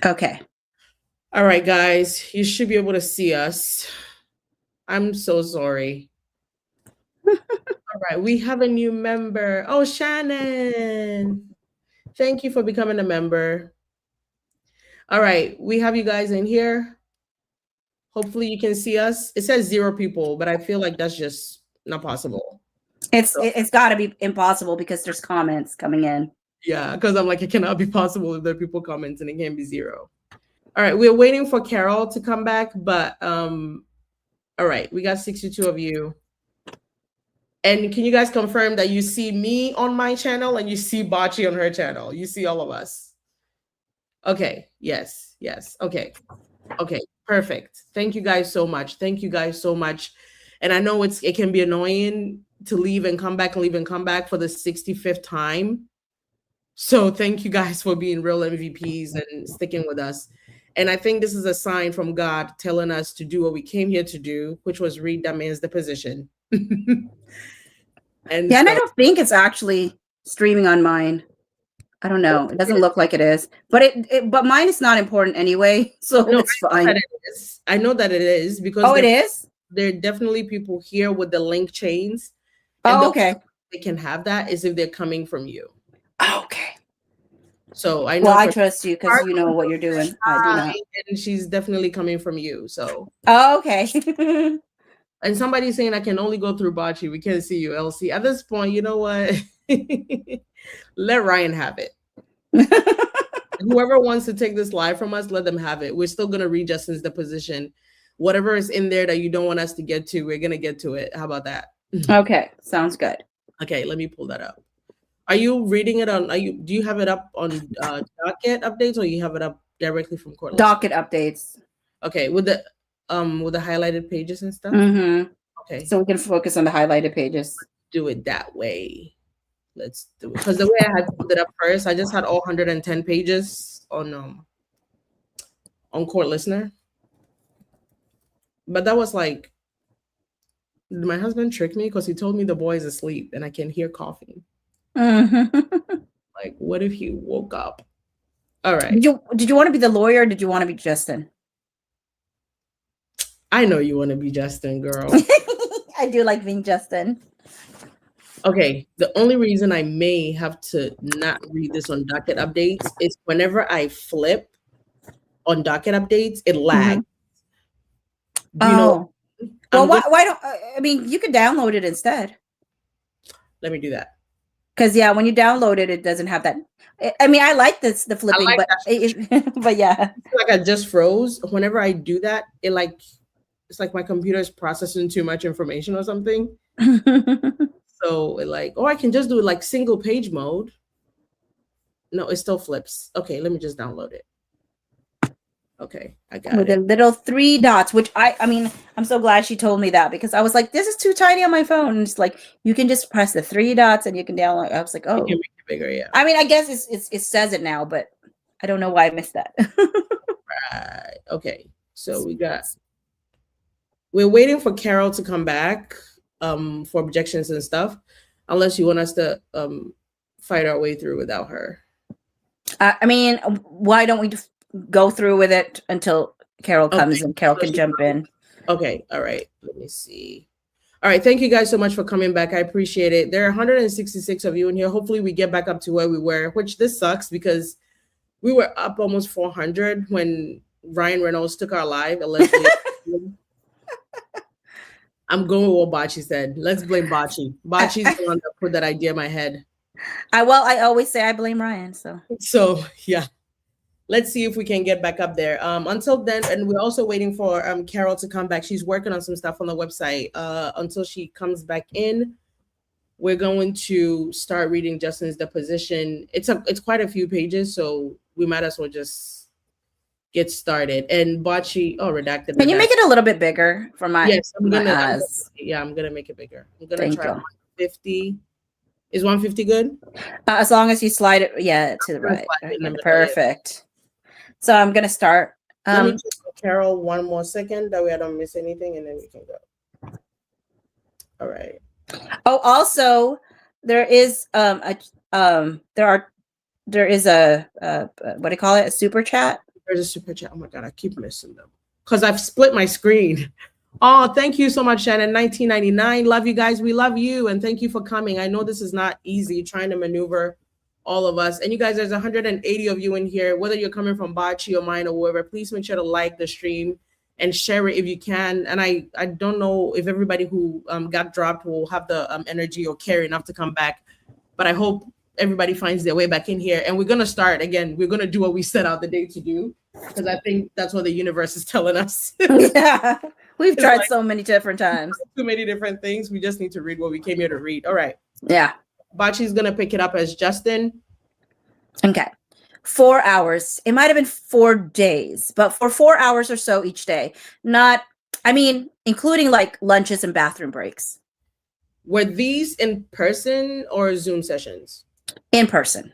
Okay. All right, guys, you should be able to see us. I'm so sorry. All right, we have a new member. Oh, Shannon. Thank you for becoming a member. All right, we have you guys in here. Hopefully you can see us. It says 0 people, but I feel like that's just not possible. It's got to be impossible because there's comments coming in. Yeah, because I'm like, it cannot be possible if there are people commenting. It can't be 0. All right, we're waiting for Carol to come back, but all right, we got 62 of you. And can you guys confirm that you see me on my channel and you see Bachi on her channel? You see all of us. Okay, yes, okay. Okay, perfect. Thank you guys so much. Thank you guys so much. And I know it can be annoying to leave and come back and leave and come back for the 65th time. So thank you guys for being real MVPs and sticking with us. And I think this is a sign from God telling us to do what we came here to do, which was read that man's deposition. And I don't think it's actually streaming on mine. I don't know. It doesn't look like it is, but but mine is not important anyway, so no, it's fine. I know that it is because it is. There are definitely people here with the link chains. Oh, okay. They can have that is if they're coming from you. Okay. So I know. Well, I trust you because you know what you're doing. I do not. And she's definitely coming from you. So. Oh, okay. And somebody's saying I can only go through Bachi. We can't see you, LC. At this point, you know what? Let Ryan have it. Whoever wants to take this live from us, let them have it. We're still going to read Justin's deposition. Whatever is in there that you don't want us to get to, we're going to get to it. How about that? Okay. Sounds good. Okay. Let me pull that up. Are you reading it on, do you have it up on docket updates or you have it up directly from court? Docket updates. Okay. With the highlighted pages and stuff? Mm-hmm. Okay. So we can focus on the highlighted pages. Do it that way. Let's do it. Because the way I had pulled it up first, I just had all 110 pages on Court Listener. But that was like, did my husband trick me? Because he told me the boy is asleep and I can hear coughing. Mm-hmm. Like, what if he woke up? All right. Did you want to be the lawyer or did you want to be Justin? I know you want to be Justin, girl. I do like being Justin. Okay, the only reason I may have to not read this on docket updates is whenever I flip on docket updates, it lags. Do you know? Well, why don't I mean you could download it instead? Let me do that. Because when you download it, it doesn't have that. I mean, I like the flipping, like but yeah. Like I just froze. Whenever I do that, it's like my computer is processing too much information or something. So I can just do it like single page mode. No, it still flips. Okay, let me just download it. Okay, I got it. With the little 3 dots, which I mean, I'm so glad she told me that because I was like, this is too tiny on my phone. And it's like, you can just press the 3 dots and you can download. I was like, oh. You can make it bigger, yeah. I mean, I guess it says it now, but I don't know why I missed that. Right. Okay, so we're waiting for Carol to come back. For objections and stuff, unless you want us to fight our way through without her. I mean, why don't we just go through with it until Carol comes and Carol can jump in? Okay, all right. Let me see. All right, thank you guys so much for coming back. I appreciate it. There are 166 of you in here. Hopefully we get back up to where we were, which this sucks because we were up almost 400 when Ryan Reynolds took our live. I'm going with what Bachi said. Let's blame Bachi. Bachi's the one that put that idea in my head. I always say I blame Ryan. So yeah, let's see if we can get back up there. Until then, and we're also waiting for Carol to come back. She's working on some stuff on the website. Until she comes back in, we're going to start reading Justin's deposition. It's quite a few pages, so we might as well just get started. And Bachi, redacted. Can you make it a little bit bigger for my? Yes, I'm gonna make it bigger. I'm gonna try 150. Is 150 good? As long as you slide it, to the right. Perfect. So I'm gonna start. Let me just Carol 1 more second. That way I don't miss anything, and then we can go. All right. Oh, also, there is there is a what do you call it? A super chat. There's a super chat. Oh my God, I keep missing them because I've split my screen. Oh, thank you so much, Shannon. 1999. Love you guys. We love you. And thank you for coming. I know this is not easy trying to maneuver all of us. And you guys, there's 180 of you in here, whether you're coming from Bachi or mine or wherever, please make sure to like the stream and share it if you can. And I don't know if everybody who got dropped will have the energy or care enough to come back, but I hope everybody finds their way back in here. And we're going to start again. We're going to do what we set out the day to do, because I think that's what the universe is telling us. Yeah. We've tried like, so many different times. Too many different things. We just need to read what we came here to read. All right. Yeah. Bachi's going to pick it up as Justin. Okay. 4 hours. It might have been 4 days, but for 4 hours or so each day. Not, I mean, including like lunches and bathroom breaks. Were these in person or Zoom sessions? In person.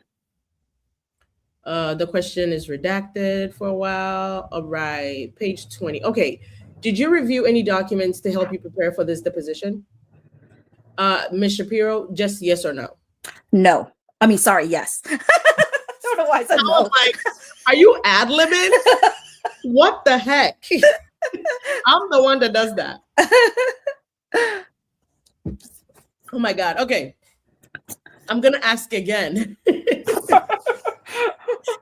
The question is redacted for a while. All right. Page 20. Okay. Did you review any documents to help you prepare for this deposition? Ms. Shapiro, just yes or no? No. I mean, sorry, yes. I don't know why I said no. Like, are you ad-libbing? What the heck? I'm the one that does that. Oh my God. Okay. I'm going to ask again.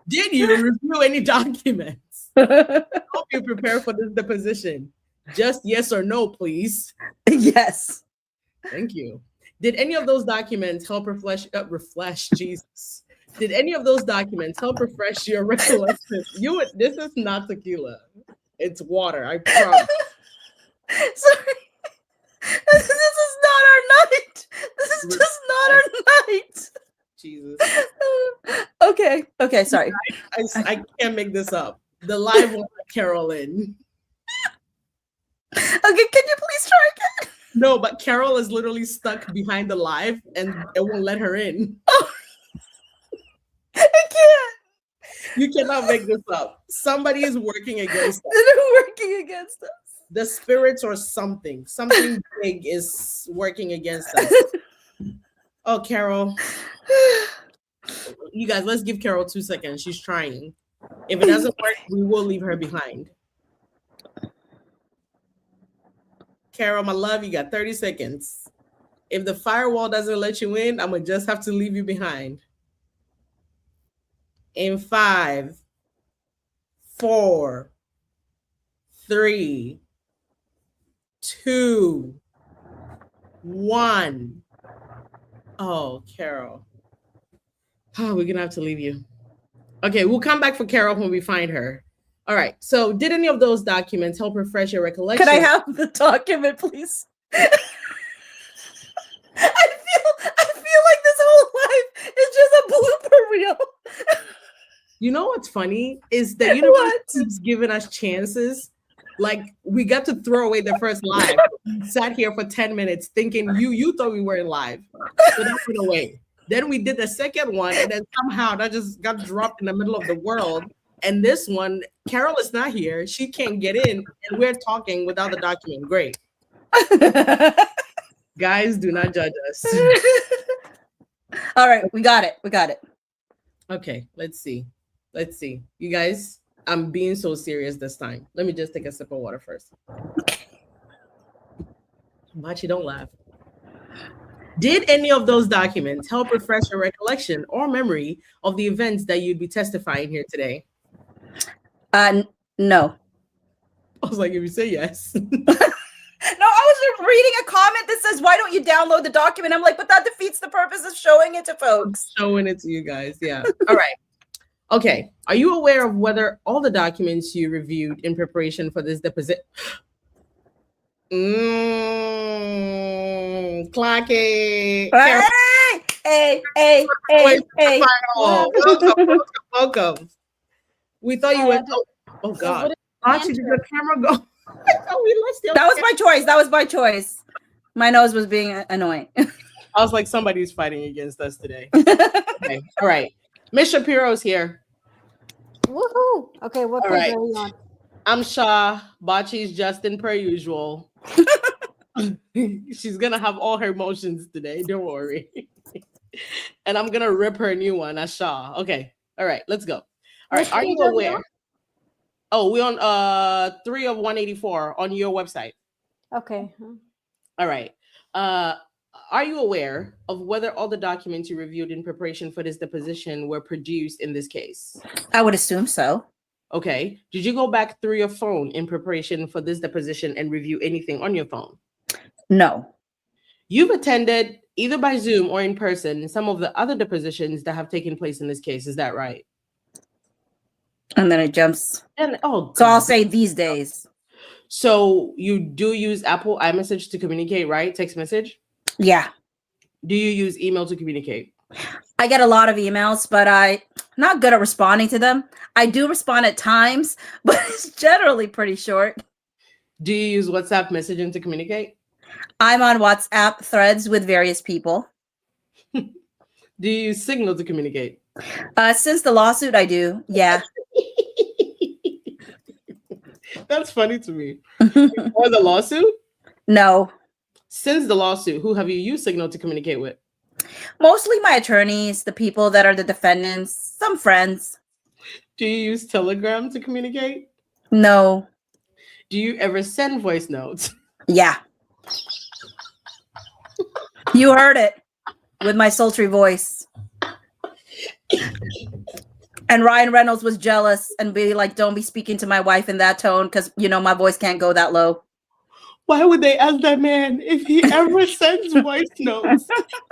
Did you review any documents? Help you prepare for this deposition. Just yes or no, please. Yes. Thank you. Did any of those documents help refresh Jesus? Did any of those documents help refresh your recollection? This is not tequila. It's water, I promise. Sorry. This is not our night. This is just not our night. Jesus. Okay, sorry. I can't make this up. The live won't let Carol in. Okay, can you please try again? No, but Carol is literally stuck behind the live and it won't let her in. Oh. I can't. You cannot make this up. Somebody is working against us. They're working against us. The spirits or something. Something big is working against us. Oh, Carol. You guys, let's give Carol 2 seconds. She's trying. If it doesn't work, we will leave her behind. Carol, my love, you got 30 seconds. If the firewall doesn't let you in, I'm going to just have to leave you behind. In 5, 4, 3, 2, 1. Oh, Carol. Oh, we're going to have to leave you. Okay, we'll come back for Carol when we find her. All right. So did any of those documents help refresh your recollection? Could I have the document, please? I feel like this whole life is just a blooper reel. You know what's funny is that the universe keeps giving us chances. Like we got to throw away the first live. We sat here for 10 minutes thinking you thought we weren't live. So that went away. Then we did the second one, and then somehow that just got dropped in the middle of the world. And this one, Carol is not here. She can't get in, and we're talking without the document. Great. Guys, do not judge us. All right, we got it. Okay, let's see. You guys, I'm being so serious this time. Let me just take a sip of water first. Machi, don't laugh. Did any of those documents help refresh your recollection or memory of the events that you'd be testifying here today? No. I was like, if you say yes. No, I was just reading a comment that says, why don't you download the document? I'm like, but that defeats the purpose of showing it to folks. Showing it to you guys, yeah. All right. Okay. Are you aware of whether all the documents you reviewed in preparation for this deposition? Clacky. Hey. Welcome. We thought you went. Oh God. Did your camera go? That was my choice. My nose was being annoying. I was like, somebody's fighting against us today. Okay. All right. Miss Shapiro's here. Woohoo. Okay, what page are we on? I'm Shaw. Bachi's Justin per usual. She's gonna have all her emotions today. Don't worry. And I'm gonna rip her a new one as Shaw. Okay. All right. Let's go. All right. Are you aware? Oh, we're on 3 of 184 on your website. Okay. All right. Are you aware of whether all the documents you reviewed in preparation for this deposition were produced in this case? I would assume so. Okay. Did you go back through your phone in preparation for this deposition and review anything on your phone? No. You've attended either by Zoom or in person some of the other depositions that have taken place in this case. Is that right? And then it jumps. And so I'll say these days. So you do use Apple iMessage to communicate, right? Text message? Yeah. Do you use email to communicate? I get a lot of emails, but I'm not good at responding to them. I do respond at times, but it's generally pretty short. Do you use WhatsApp messaging to communicate? I'm on WhatsApp threads with various people. Do you use Signal to communicate? Since the lawsuit, I do. Yeah. That's funny to me. Or the lawsuit? No. Since the lawsuit, who have you used Signal to communicate with? Mostly my attorneys, the people that are the defendants, some friends. Do you use Telegram to communicate? No. Do you ever send voice notes? Yeah. You heard it with my sultry voice. And Ryan Reynolds was jealous and be like, don't be speaking to my wife in that tone because, you know, my voice can't go that low. Why would they ask that man if he ever sends voice notes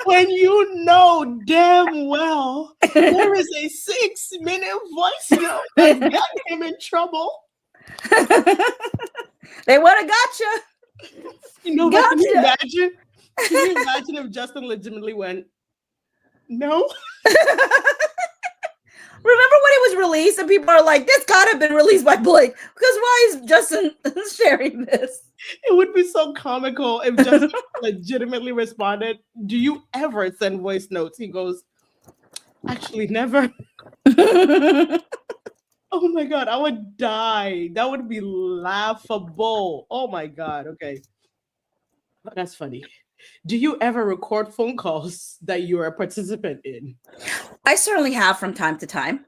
when you know damn well there is a 6-minute voice note that got him in trouble? They would have gotcha. You know, gotcha. Can you imagine? Can you imagine if Justin legitimately went, no? Remember when it was released and people are like, this gotta have been released by Blake because why is Justin sharing this? It would be so comical if Justin legitimately responded, do you ever send voice notes? He goes, actually, never. Oh my God, I would die. That would be laughable. Oh my God, okay. That's funny. Do you ever record phone calls that you're a participant in? I certainly have from time to time.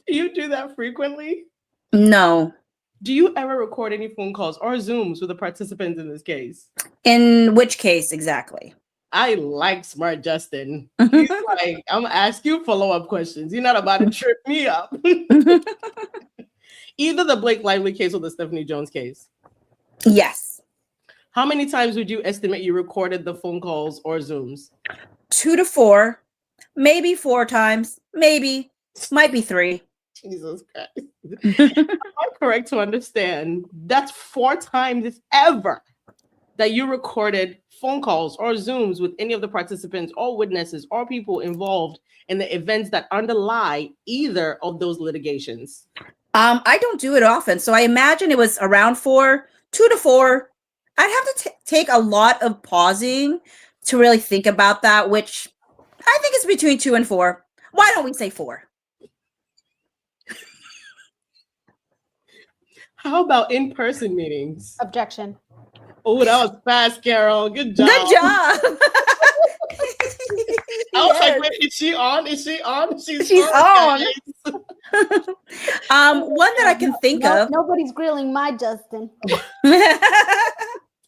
Do you do that frequently? No. Do you ever record any phone calls or Zooms with the participants in this case? In which case exactly? I like smart Justin. He's like, I'm gonna ask you follow-up questions. You're not about to trip me up. Either the Blake Lively case or the Stephanie Jones case. Yes. How many times would you estimate you recorded the phone calls or Zooms? 2 to 4, maybe 4 times, maybe, might be 3. Jesus Christ. Am I correct to understand that's 4 times ever that you recorded phone calls or Zooms with any of the participants or witnesses or people involved in the events that underlie either of those litigations? I don't do it often, so I imagine it was around 4, 2 to 4. I'd have to take a lot of pausing to really think about that, which I think is between 2 and 4. Why don't we say 4? How about in-person meetings? Objection. Oh, that was fast, Carol. Good job. Good job. I was like, wait, is she on? Is she on? She's on. One that I can think of. Nobody's grilling my Justin.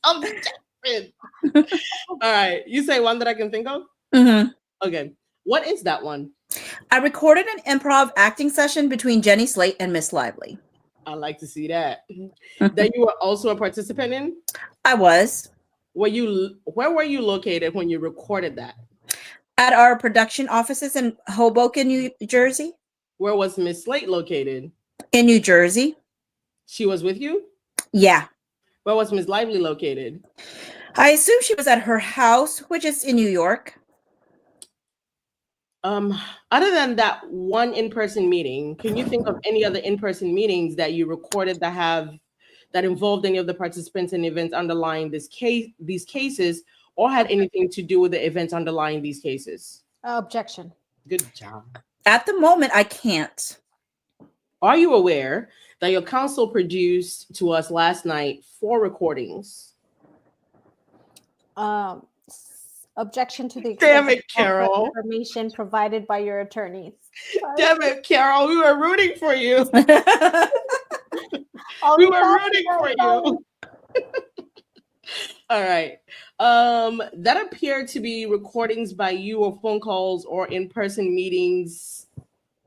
I'm Justin. All right. You say one that I can think of? Mm-hmm. Okay. What is that one? I recorded an improv acting session between Jenny Slate and Miss Lively. I like to see that. That you were also a participant in? I was. Where were you located when you recorded that? At our production offices in Hoboken, New Jersey. Where was Miss Slate located? In New Jersey. She was with you? Yeah. Where was Miss Lively located? I assume she was at her house, which is in New York. Other than that one in-person meeting, can you think of any other in-person meetings that you recorded that involved any of the participants in events underlying these cases, or had anything to do with the events underlying these cases? Objection. Good job. At the moment, I can't. Are you aware that your counsel produced to us last night 4 recordings? Objection to the Damn it, Carol. Information provided by your attorneys. Damn it, Carol. We were rooting for you. I'll We be were back rooting in for a you. All right. That appeared to be recordings by you or phone calls or in-person meetings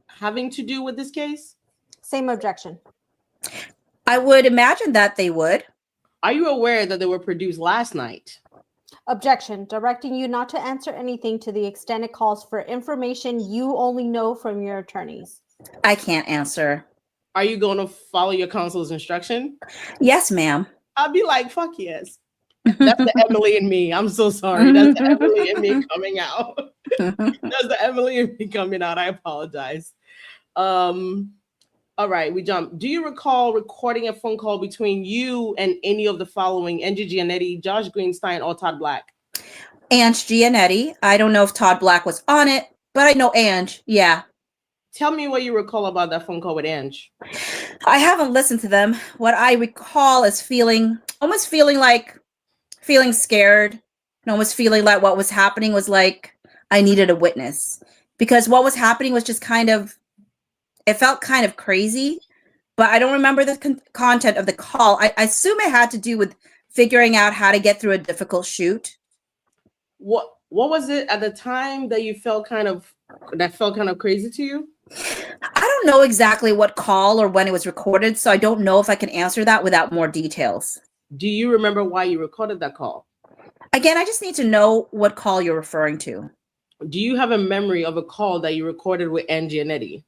having to do with this case? Same objection. I would imagine that they would. Are you aware that they were produced last night? Objection. Directing you not to answer anything to the extent it calls for information you only know from your attorneys. I can't answer. Are you going to follow your counsel's instruction? Yes, ma'am. I'll be like, fuck yes. That's the Emily in me. I'm so sorry. That's the Emily in me coming out. That's the Emily in me coming out. I apologize. All right, we jump. Do you recall recording a phone call between you and any of the following: Angie Giannetti, Josh Greenstein, or Todd Black? Ange Giannetti. I don't know if Todd Black was on it, but I know Ange. Yeah. Tell me what you recall about that phone call with Ange. I haven't listened to them. What I recall is almost feeling scared, and almost feeling like what was happening was like I needed a witness, because what was happening was just it felt kind of crazy, but I don't remember the content of the call. I assume it had to do with figuring out how to get through a difficult shoot. What was it at the time that you felt kind of crazy to you? I don't know exactly what call or when it was recorded, so I don't know if I can answer that without more details. Do you remember why you recorded that call? Again, I just need to know what call you're referring to. Do you have a memory of a call that you recorded with Angie Giannetti?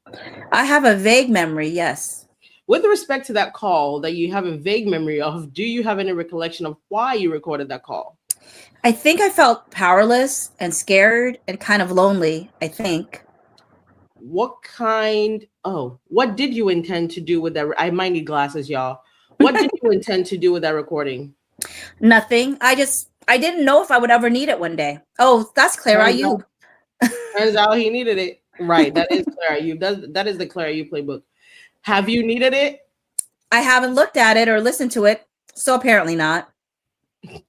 I have a vague memory, yes. With respect to that call that you have a vague memory of, do you have any recollection of why you recorded that call? I think I felt powerless and scared and kind of lonely, I think. What did you intend to do with that? I might need glasses, y'all. What did you intend to do with that recording? Nothing. I didn't know if I would ever need it one day. Oh, that's Clara Ayub. Turns out he needed it. Right. That is Clara Ayub. That is the Clara Ayub playbook. Have you needed it? I haven't looked at it or listened to it, so apparently not.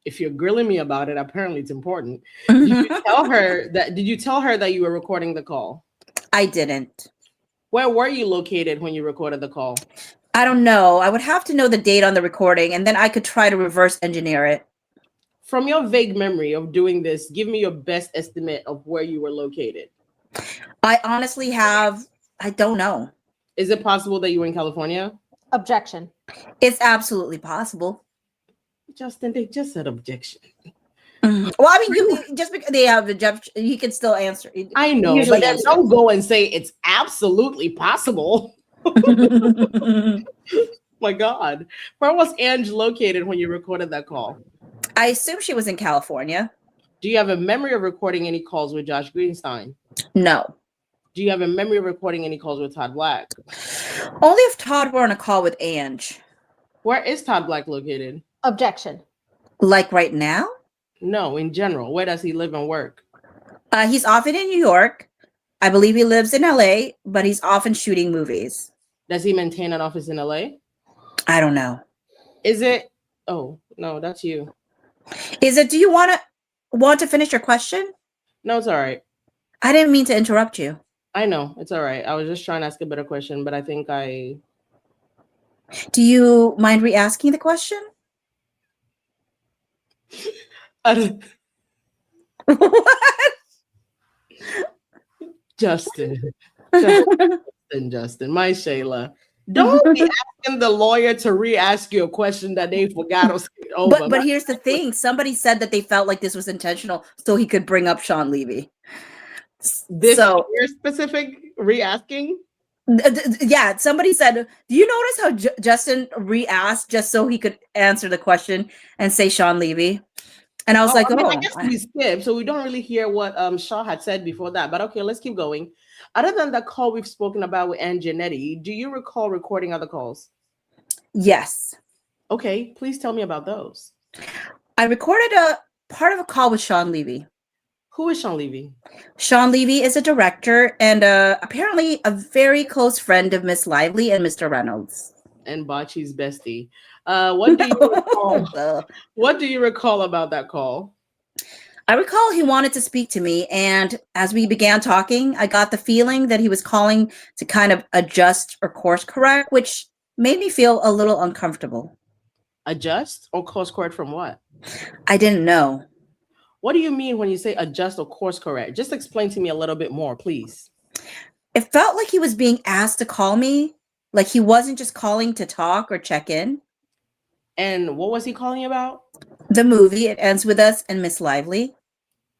If you're grilling me about it, apparently it's important. Did you tell her that you were recording the call? I didn't. Where were you located when you recorded the call? I don't know. I would have to know the date on the recording, and then I could try to reverse engineer it. From your vague memory of doing this, give me your best estimate of where you were located. I honestly I don't know. Is it possible that you were in California? Objection. It's absolutely possible. Justin, they just said objection. Well, I mean, you just because they have objection, you can still answer. I know, but then don't go and say it's absolutely possible. My God. Where was Ange located when you recorded that call? I assume she was in California. Do you have a memory of recording any calls with Josh Greenstein? No. Do you have a memory of recording any calls with Todd Black? Only if Todd were on a call with Ange. Where is Todd Black located? Objection. Like right now? No, in general. Where does he live and work? He's often in New York. I believe he lives in LA, but he's often shooting movies. Does he maintain an office in LA? I don't know. Is it? Oh, no, that's you. Is it? Do you want to finish your question? No, it's all right. I didn't mean to interrupt you. I know. It's all right. I was just trying to ask a better question, but I think I... Do you mind re-asking the question? What? Justin, my Shayla. Don't be asking the lawyer to re-ask you a question that they forgot or skipped over. But here's the thing. Somebody said that they felt like this was intentional so he could bring up Sean Levy. This your specific re-asking? Yeah, somebody said, do you notice how Justin re-asked just so he could answer the question and say Sean Levy? And I was like, I guess we skipped, so we don't really hear what Shaw had said before that. But okay, let's keep going. Other than that call we've spoken about with Ange Giannetti, do you recall recording other calls? Yes. Okay, please tell me about those. I recorded a part of a call with Sean Levy. Who is Sean Levy? Sean Levy is a director and apparently a very close friend of Miss Lively and Mr. Reynolds. And Bachi's bestie. What do you recall? What do you recall about that call? I recall he wanted to speak to me, and as we began talking, I got the feeling that he was calling to kind of adjust or course correct, which made me feel a little uncomfortable. Adjust or course correct from what? I didn't know. What do you mean when you say adjust or course correct? Just explain to me a little bit more, please. It felt like he was being asked to call me. Like he wasn't just calling to talk or check in. And what was he calling you about? The movie, It Ends With Us and Miss Lively.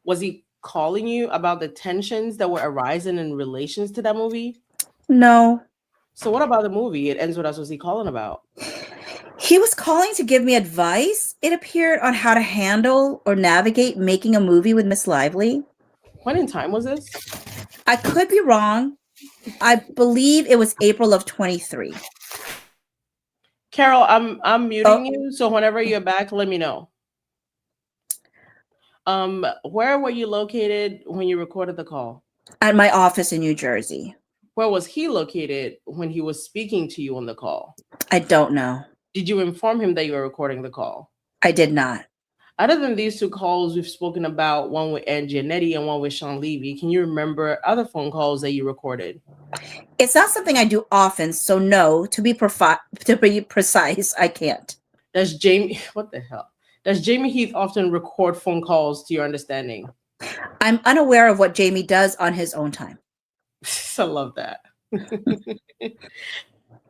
Was he calling you about the tensions that were arising in relations to that movie? No. So what about the movie It Ends With Us was he calling about? He was calling to give me advice, it appeared, on how to handle or navigate making a movie with Miss Lively. When in time was this? I could be wrong. I believe it was April of 23. Carol, I'm muting you, so whenever you're back, let me know. Where were you located when you recorded the call? At my office in New Jersey. Where was he located when he was speaking to you on the call? I don't know. Did you inform him that you were recording the call? I did not. Other than these two calls we've spoken about, one with Angie Anetti and one with Sean Levy, can you remember other phone calls that you recorded? It's not something I do often, so no, to be precise, I can't. Does Jamie, what the hell? Does Jamie Heath often record phone calls to your understanding? I'm unaware of what Jamie does on his own time. I love that.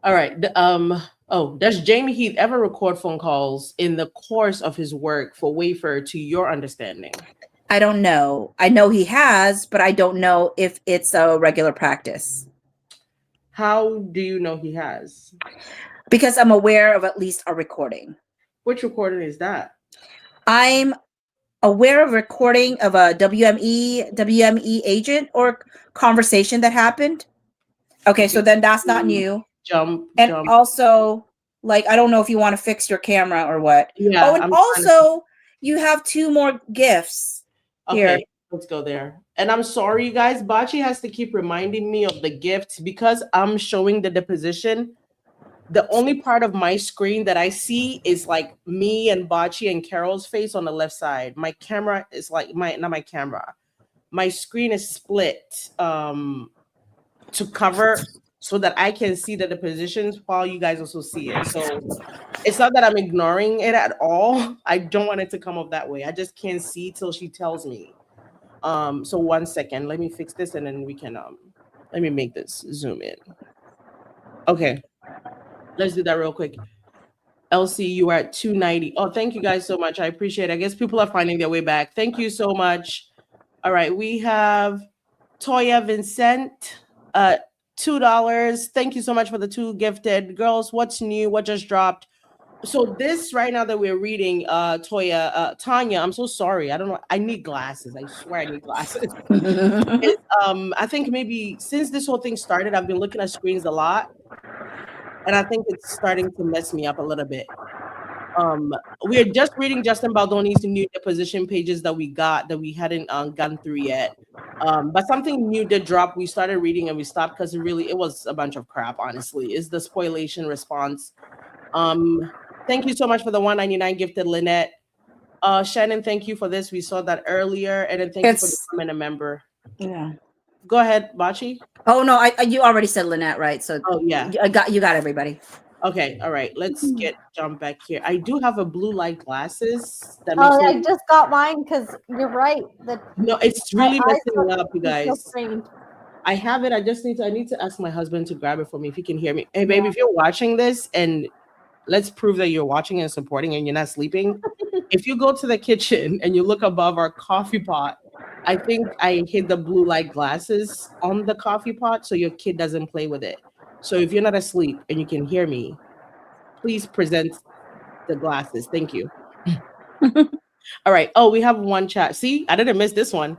All right. Does Jamie Heath ever record phone calls in the course of his work for Wayfair to your understanding? I don't know. I know he has, but I don't know if it's a regular practice. How do you know he has? Because I'm aware of at least a recording. Which recording is that? I'm aware of recording of a WME agent or conversation that happened. Okay, so then that's not new. Jump. Also, like, I don't know if you want to fix your camera or what. Yeah. Oh, and also you have 2 more gifts. Okay, here. Let's go there. And I'm sorry, you guys. Bachi has to keep reminding me of the gifts because I'm showing the deposition. The only part of my screen that I see is like me and Bachi and Carol's face on the left side. My camera is like not my camera. My screen is split to cover so that I can see the depositions while you guys also see it. So it's not that I'm ignoring it at all. I don't want it to come up that way. I just can't see till she tells me. So 1 second, let me fix this and then we can let me make this zoom in. Okay. Let's do that real quick. Elsie, you are at 290. Oh, thank you guys so much. I appreciate it. I guess people are finding their way back. Thank you so much. All right, we have Toya Vincent, $2. Thank you so much for the 2 gifted. Girls, what's new? What just dropped? So this right now that we're reading, Toya, Tanya, I'm so sorry. I don't know. I need glasses. I swear I need glasses. I think maybe since this whole thing started, I've been looking at screens a lot. And I think it's starting to mess me up a little bit. We're just reading Justin Baldoni's new deposition pages that we got that we hadn't gone through yet. But something new did drop. We started reading and we stopped because it was a bunch of crap, honestly. It's the spoilation response. Thank you so much for the $1.99 gifted, Lynette. Shannon, thank you for this. We saw that earlier. And then thank you for becoming a member. Yeah. Go ahead, Bachi. Oh no, you already said Lynette, right? So yeah, you got everybody. Okay, all right. Let's jump back here. I do have a blue light glasses. That makes I just got mine because you're right. No, it's really messing up, you guys. I have it. I need to ask my husband to grab it for me if he can hear me. Hey, baby, if you're watching this, and let's prove that you're watching and supporting and you're not sleeping. If you go to the kitchen and you look above our coffee pot, I think I hid the blue light glasses on the coffee pot so your kid doesn't play with it. So if you're not asleep and you can hear me, please present the glasses. Thank you. All right. Oh, we have one chat. See, I didn't miss this one.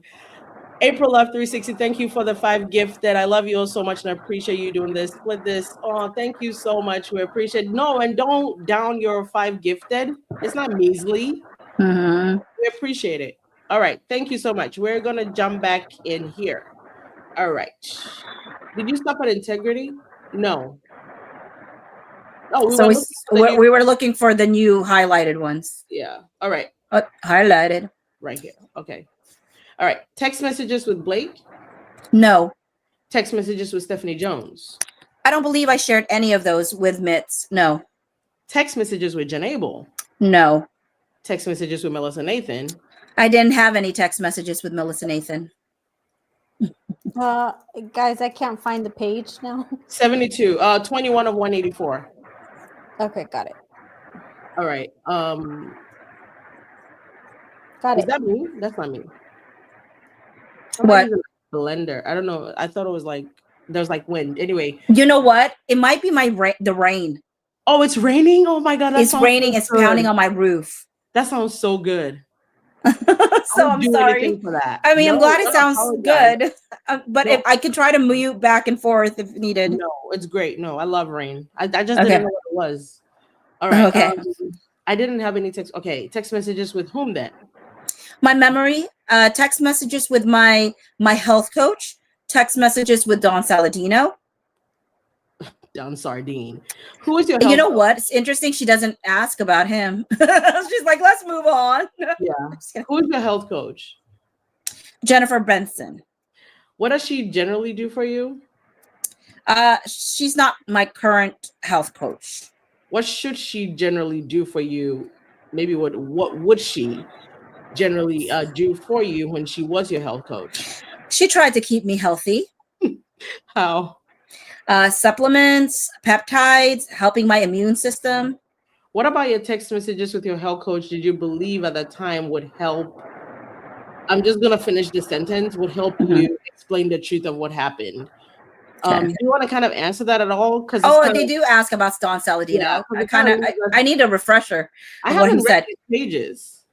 April Love 360, thank you for the 5 gifted. I love you all so much and I appreciate you doing this. Split this. Oh, thank you so much. We appreciate it. No, and don't down your 5 gifted. It's not measly. Mm-hmm. We appreciate it. All right. Thank you so much. We're going to jump back in here. All right. Did you stop at integrity? No. Oh, we were looking for the new highlighted ones. Yeah. All right. Highlighted. Right here. Okay. All right. Text messages with Blake? No. Text messages with Stephanie Jones? I don't believe I shared any of those with Mitz. No. Text messages with Jen Abel. No. Text messages with Melissa Nathan. I didn't have any text messages with Melissa Nathan. Guys, I can't find the page now. 72. 21 of 184. Okay, got it. All right. Got Is it. that me? That's not me. What? Blender. I don't know. I thought it was like there's like wind. Anyway. You know what? It might be the rain. Oh, it's raining? Oh my god. It's raining. So it's pounding on my roof. That sounds so good. So I'm sorry for that. I mean, I'm glad it sounds good, but if I could try to mute back and forth if needed. No, it's great. No, I love rain. I just didn't know what it was. All right. Okay. I didn't have any text. Okay, text messages with whom then? My memory, text messages with my health coach, text messages with Don Saladino. Don Sardine. Who is your health You know coach? what? It's interesting. She doesn't ask about him. She's like, let's move on. Yeah. Who is your health coach? Jennifer Benson. What does she generally do for you? She's not my current health coach. What should she generally do for you? Maybe what would she generally do for you when she was your health coach? She tried to keep me healthy. How? Supplements, peptides, helping my immune system. What about your text messages with your health coach did you believe at the time would help? I'm just going to finish the sentence. Would help you explain the truth of what happened. Okay. Do you want to kind of answer that at all? Because they do ask about Don Saladino. Yeah, I need a refresher. I haven't read these pages.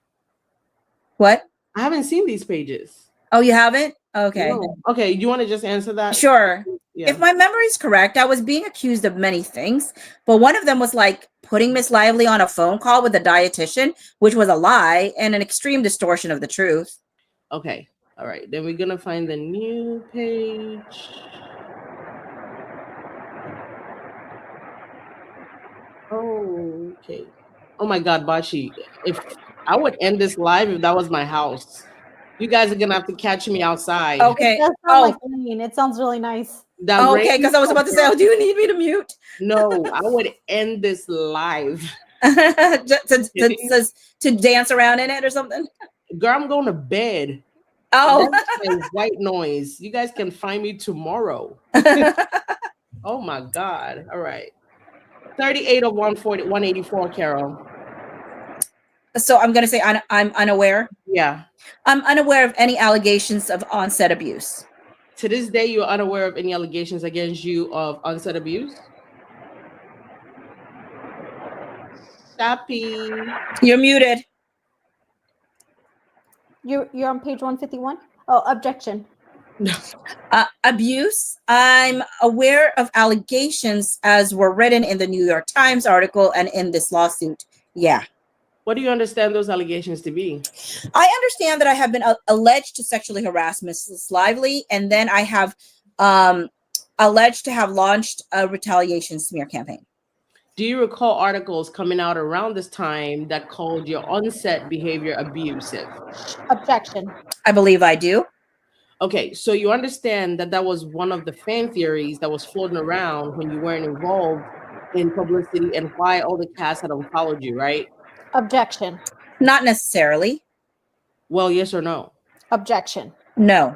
What? I haven't seen these pages. Oh, you haven't? Okay. No. Okay. Do you want to just answer that? Sure. Yeah. If my memory is correct, I was being accused of many things, but one of them was like putting Miss Lively on a phone call with a dietitian, which was a lie and an extreme distortion of the truth. Okay. All right. Then we're going to find the new page. Oh, okay. Oh my God, Bachi. If I would end this live if that was my house. You guys are gonna have to catch me outside. Okay. It does sound like rain. It sounds really nice. Okay, because I was about to say, do you need me to mute? No, I would end this live. to dance around in it or something? Girl, I'm going to bed. Oh. That's white noise. You guys can find me tomorrow. Oh my God. All right. 38 of 140, 184, Carol. So I'm going to say I'm unaware. Yeah. I'm unaware of any allegations of onset abuse. To this day, you're unaware of any allegations against you of onset abuse? Shappy. You're muted. You're on page 151? Oh, objection. Abuse. I'm aware of allegations as were written in the New York Times article and in this lawsuit. Yeah. What do you understand those allegations to be? I understand that I have been alleged to sexually harass Mrs. Lively, and then I have alleged to have launched a retaliation smear campaign. Do you recall articles coming out around this time that called your on-set behavior abusive? Objection. I believe I do. Okay, so you understand that that was one of the fan theories that was floating around when you weren't involved in publicity and why all the cast had unfollowed you, right? Objection. Not necessarily. Well, yes or no? Objection. No.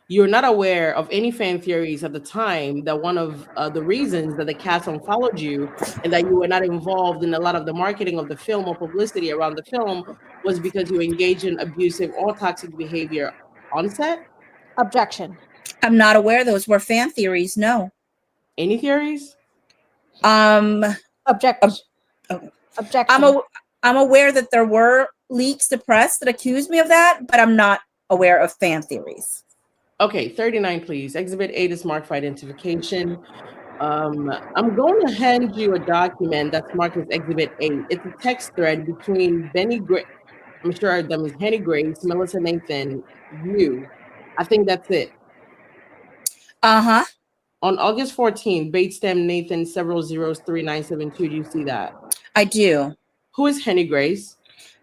You're not aware of any fan theories at the time that one of the reasons that the cast unfollowed you and that you were not involved in a lot of the marketing of the film or publicity around the film was because you engaged in abusive or toxic behavior on set? Objection. I'm not aware those were fan theories. No. Any theories? Objection. Objection. I'm aware that there were leaks to press that accused me of that, but I'm not aware of fan theories. Okay, 39, please. Exhibit 8 is marked for identification. I'm going to hand you a document that's marked as Exhibit 8. It's a text thread between Benny Grace, I'm sure that was Henny Grace, Melissa Nathan, you. I think that's it. Uh-huh. On August 14, Batestem Nathan, several zeros, 3972. Do you see that? I do. Who is Henny Grace?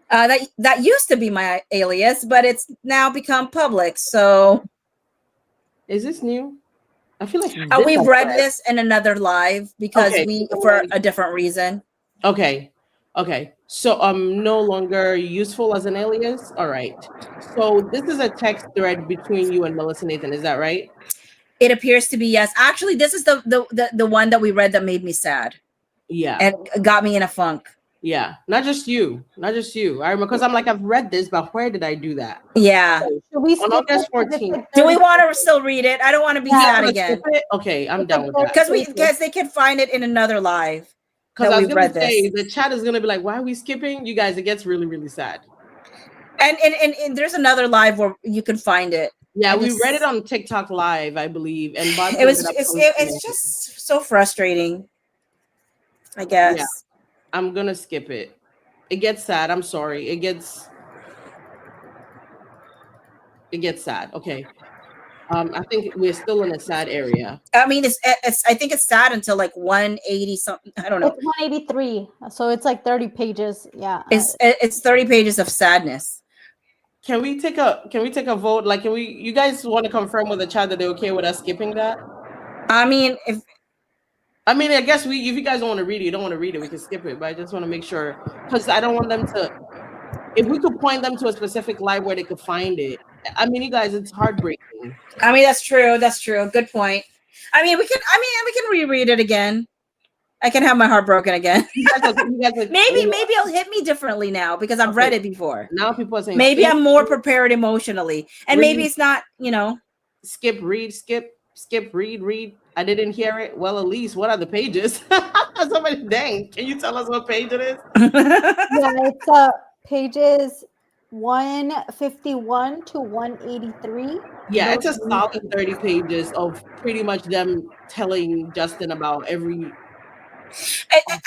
That used to be my alias, but it's now become public. So, is this new? I feel like we've read this in another live because for a different reason. Okay. So I'm no longer useful as an alias. All right. So this is a text thread between you and Melissa Nathan. Is that right? It appears to be, yes. Actually, this is the one that we read that made me sad. Yeah. And got me in a funk. Yeah. Not just you. I remember because I'm like, I've read this, but where did I do that? Yeah. So, on August 14th. Do we want to still read it? I don't want to be sad again. Okay, I'm down with that. Because they can find it in another live. Because I was going to say, the chat is going to be like, why are we skipping? You guys, it gets really, really sad. And there's another live where you can find it. Yeah, we read it on TikTok live, I believe. And it's just so frustrating, I guess. Yeah, I'm going to skip it. It gets sad. I'm sorry. It gets sad. Okay. I think we're still in a sad area. I mean, I think it's sad until like 180 something. I don't know. It's 183, so it's like 30 pages. Yeah, it's 30 pages of sadness. Can we take a vote? Like, you guys want to confirm with the chat that they're okay with us skipping that? I mean, I guess if you guys don't want to read it, you don't want to read it, we can skip it. But I just want to make sure, because I don't want them to. If we could point them to a specific live where they could find it. I mean, you guys, it's heartbreaking. I mean, that's true. Good point. I mean, we can reread it again. I can have my heart broken again. Maybe it'll hit me differently now because I've read it before. Now people are saying maybe I'm more prepared emotionally, and maybe it's not. Skip, read. I didn't hear it. Well, at least what are the pages? Somebody, dang, can you tell us what page it is? Yeah, it's pages 151 to 183. Yeah, it's a solid 30 pages of pretty much them telling Justin about every.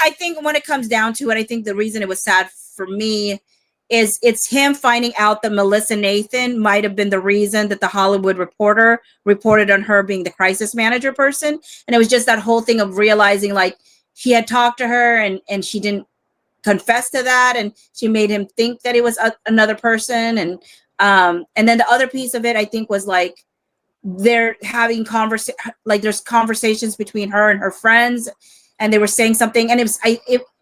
I think when it comes down to it, I think the reason it was sad for me is it's him finding out that Melissa Nathan might have been the reason that the Hollywood Reporter reported on her being the crisis manager person. And it was just that whole thing of realizing like he had talked to her and she didn't confess to that. And she made him think that it was another person. And then the other piece of it, I think, was like they're having there's conversations between her and her friends, and they were saying something, and it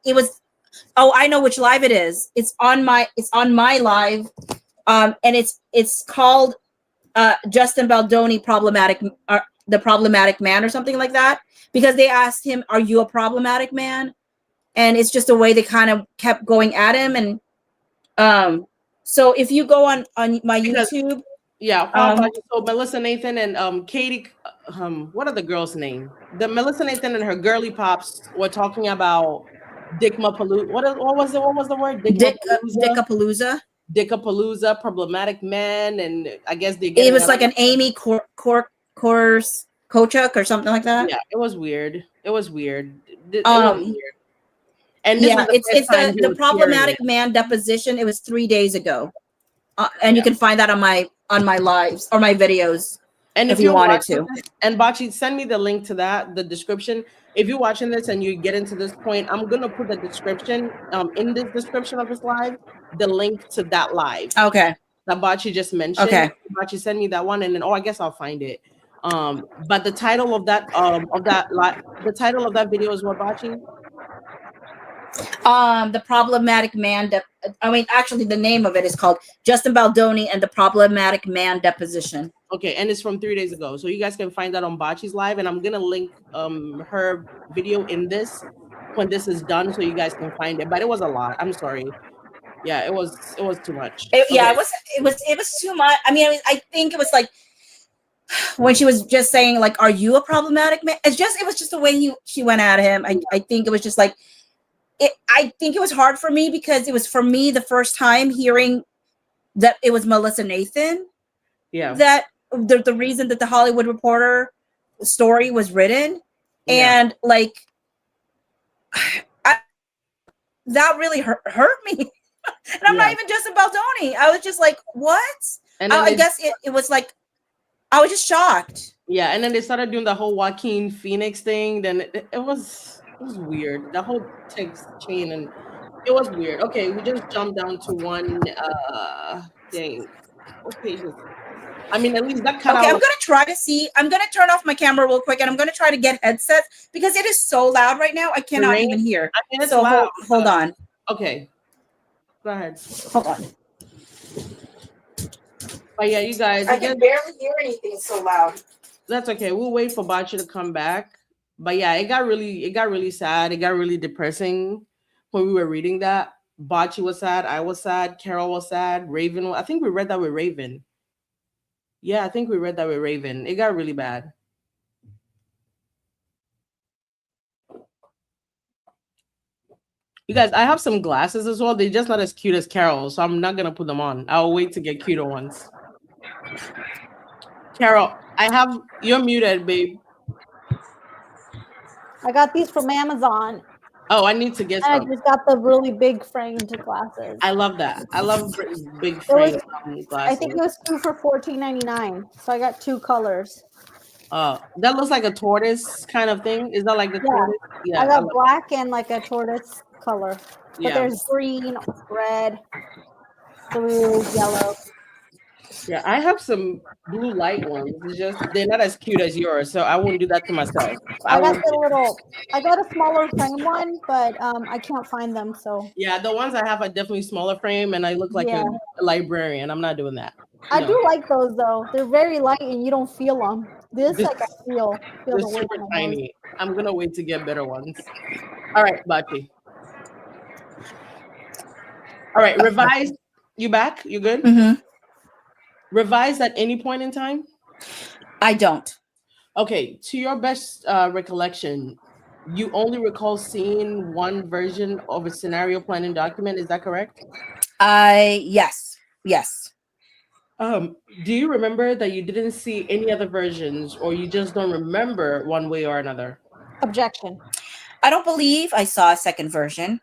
was oh, I know which live it is. It's on my live, and it's called Justin Baldoni the problematic man or something like that, because they asked him, "Are you a problematic man?" And it's just a way they kind of kept going at him, and so if you go on my YouTube. Yeah, so Melissa Nathan and Katie, what are the girls' name? The Melissa Nathan and her girly pops were talking about Dickmapalooza. What was the word? Dickapalooza. Dickapalooza, problematic man, and I guess it was like an Amy Kochuk or something like that. Yeah, it was weird. It was weird. And yeah, it's the problematic man deposition. It was 3 days ago, and you can find that on my lives or my videos. And if you wanted to. And Bachi, send me the link to that, the description. If you're watching this and you get into this point, I'm gonna put the description in the description of this live, the link to that live. Okay. That Bachi just mentioned. Okay. Bachi, send me that one, and then I guess I'll find it. But the title of that the title of that video is what, Bachi? The problematic man. Actually, the name of it is called Justin Baldoni and the Problematic Man Deposition. Okay, and it's from 3 days ago, so you guys can find that on Bachi's live, and I'm gonna link her video in this when this is done, so you guys can find it. But it was a lot. I'm sorry. Yeah, it was too much. It was too much. I think it was like when she was just saying like, "Are you a problematic man?" It was just the way she went at him. I think it was just like. I think it was hard for me because it was for me the first time hearing that it was Melissa Nathan. Yeah. That the reason that the Hollywood Reporter story was written. Yeah. And like that really hurt me. And I'm not even Justin Baldoni. I was just like, what? And I guess it was like I was just shocked. Yeah, and then they started doing the whole Joaquin Phoenix thing. Then it was weird. The whole text chain, and it was weird. Okay, we just jumped down to one thing. What page is it? I mean, at least that cut Okay, out. I'm gonna try to see. I'm gonna turn off my camera real quick, and I'm gonna try to get headsets because it is so loud right now. I cannot even hear. I mean, it's so loud. hold on. Okay, go ahead. Hold on. But yeah, you guys, I can barely hear anything. It's so loud. That's okay. We'll wait for Bachi to come back. But yeah, it got really sad. It got really depressing when we were reading that. Bachi was sad. I was sad. Carol was sad. Raven. I think we read that with Raven. Yeah, I think we read that with Raven. It got really bad. You guys, I have some glasses as well. They're just not as cute as Carol, so I'm not gonna put them on. I'll wait to get cuter ones. Carol, you're muted, babe. I got these from Amazon. Oh, I need to get some. I just got the really big framed glasses. I love that. I love big framed glasses. I think it was 2 for $14.99. So I got 2 colors. That looks like a tortoise kind of thing. Is that like the tortoise? Yeah, I got black and like a tortoise color. But there's green, red, blue, yellow. Yeah, I have some blue light ones. It's just they're not as cute as yours, so I won't do that to myself. I got a smaller frame one, but I can't find them. So yeah, the ones I have are definitely smaller frame, and I look like a librarian. I'm not doing that. I do like those though. They're very light, and you don't feel them. This like I feel they're super tiny. I'm gonna wait to get better ones. All right, Bachi. All right, revise. You back? You good? Mm-hmm. Revise at any point in time? I don't. Okay, to your best recollection, you only recall seeing one version of a scenario planning document. Is that correct? Yes. Do you remember that you didn't see any other versions, or you just don't remember one way or another? Objection. I don't believe I saw a second version.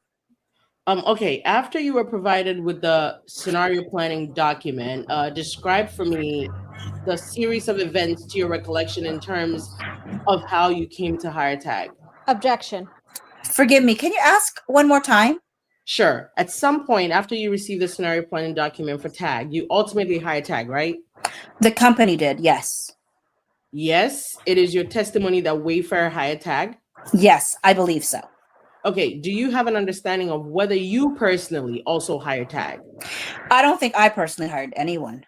Okay, after you were provided with the scenario planning document, describe for me the series of events to your recollection in terms of how you came to hire Tag. Objection. Forgive me, can you ask one more time? Sure. At some point after you received the scenario planning document for Tag, you ultimately hired Tag, right? The company did, yes. Yes, it is your testimony that Wayfair hired Tag? Yes, I believe so. Okay, do you have an understanding of whether you personally also hired Tag? I don't think I personally hired anyone.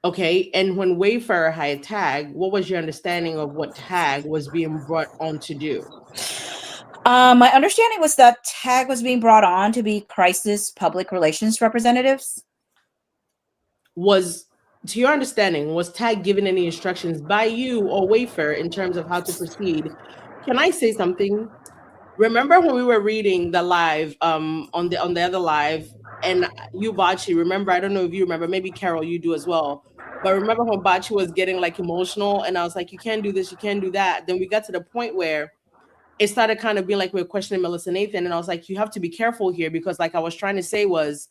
Okay, and when Wayfair hired Tag, what was your understanding of what Tag was being brought on to do? My understanding was that Tag was being brought on to be crisis public relations representatives. To your understanding, was Tag given any instructions by you or Wayfair in terms of how to proceed? Can I say something? Remember when we were reading the live on the other live, and you, Bachi, remember, I don't know if you remember, maybe Carol, you do as well, but remember when Bachi was getting like emotional and I was like, you can't do this, you can't do that. Then we got to the point where it started kind of being like we're questioning Melissa Nathan, and I was like, you have to be careful here, because like I was trying to say was,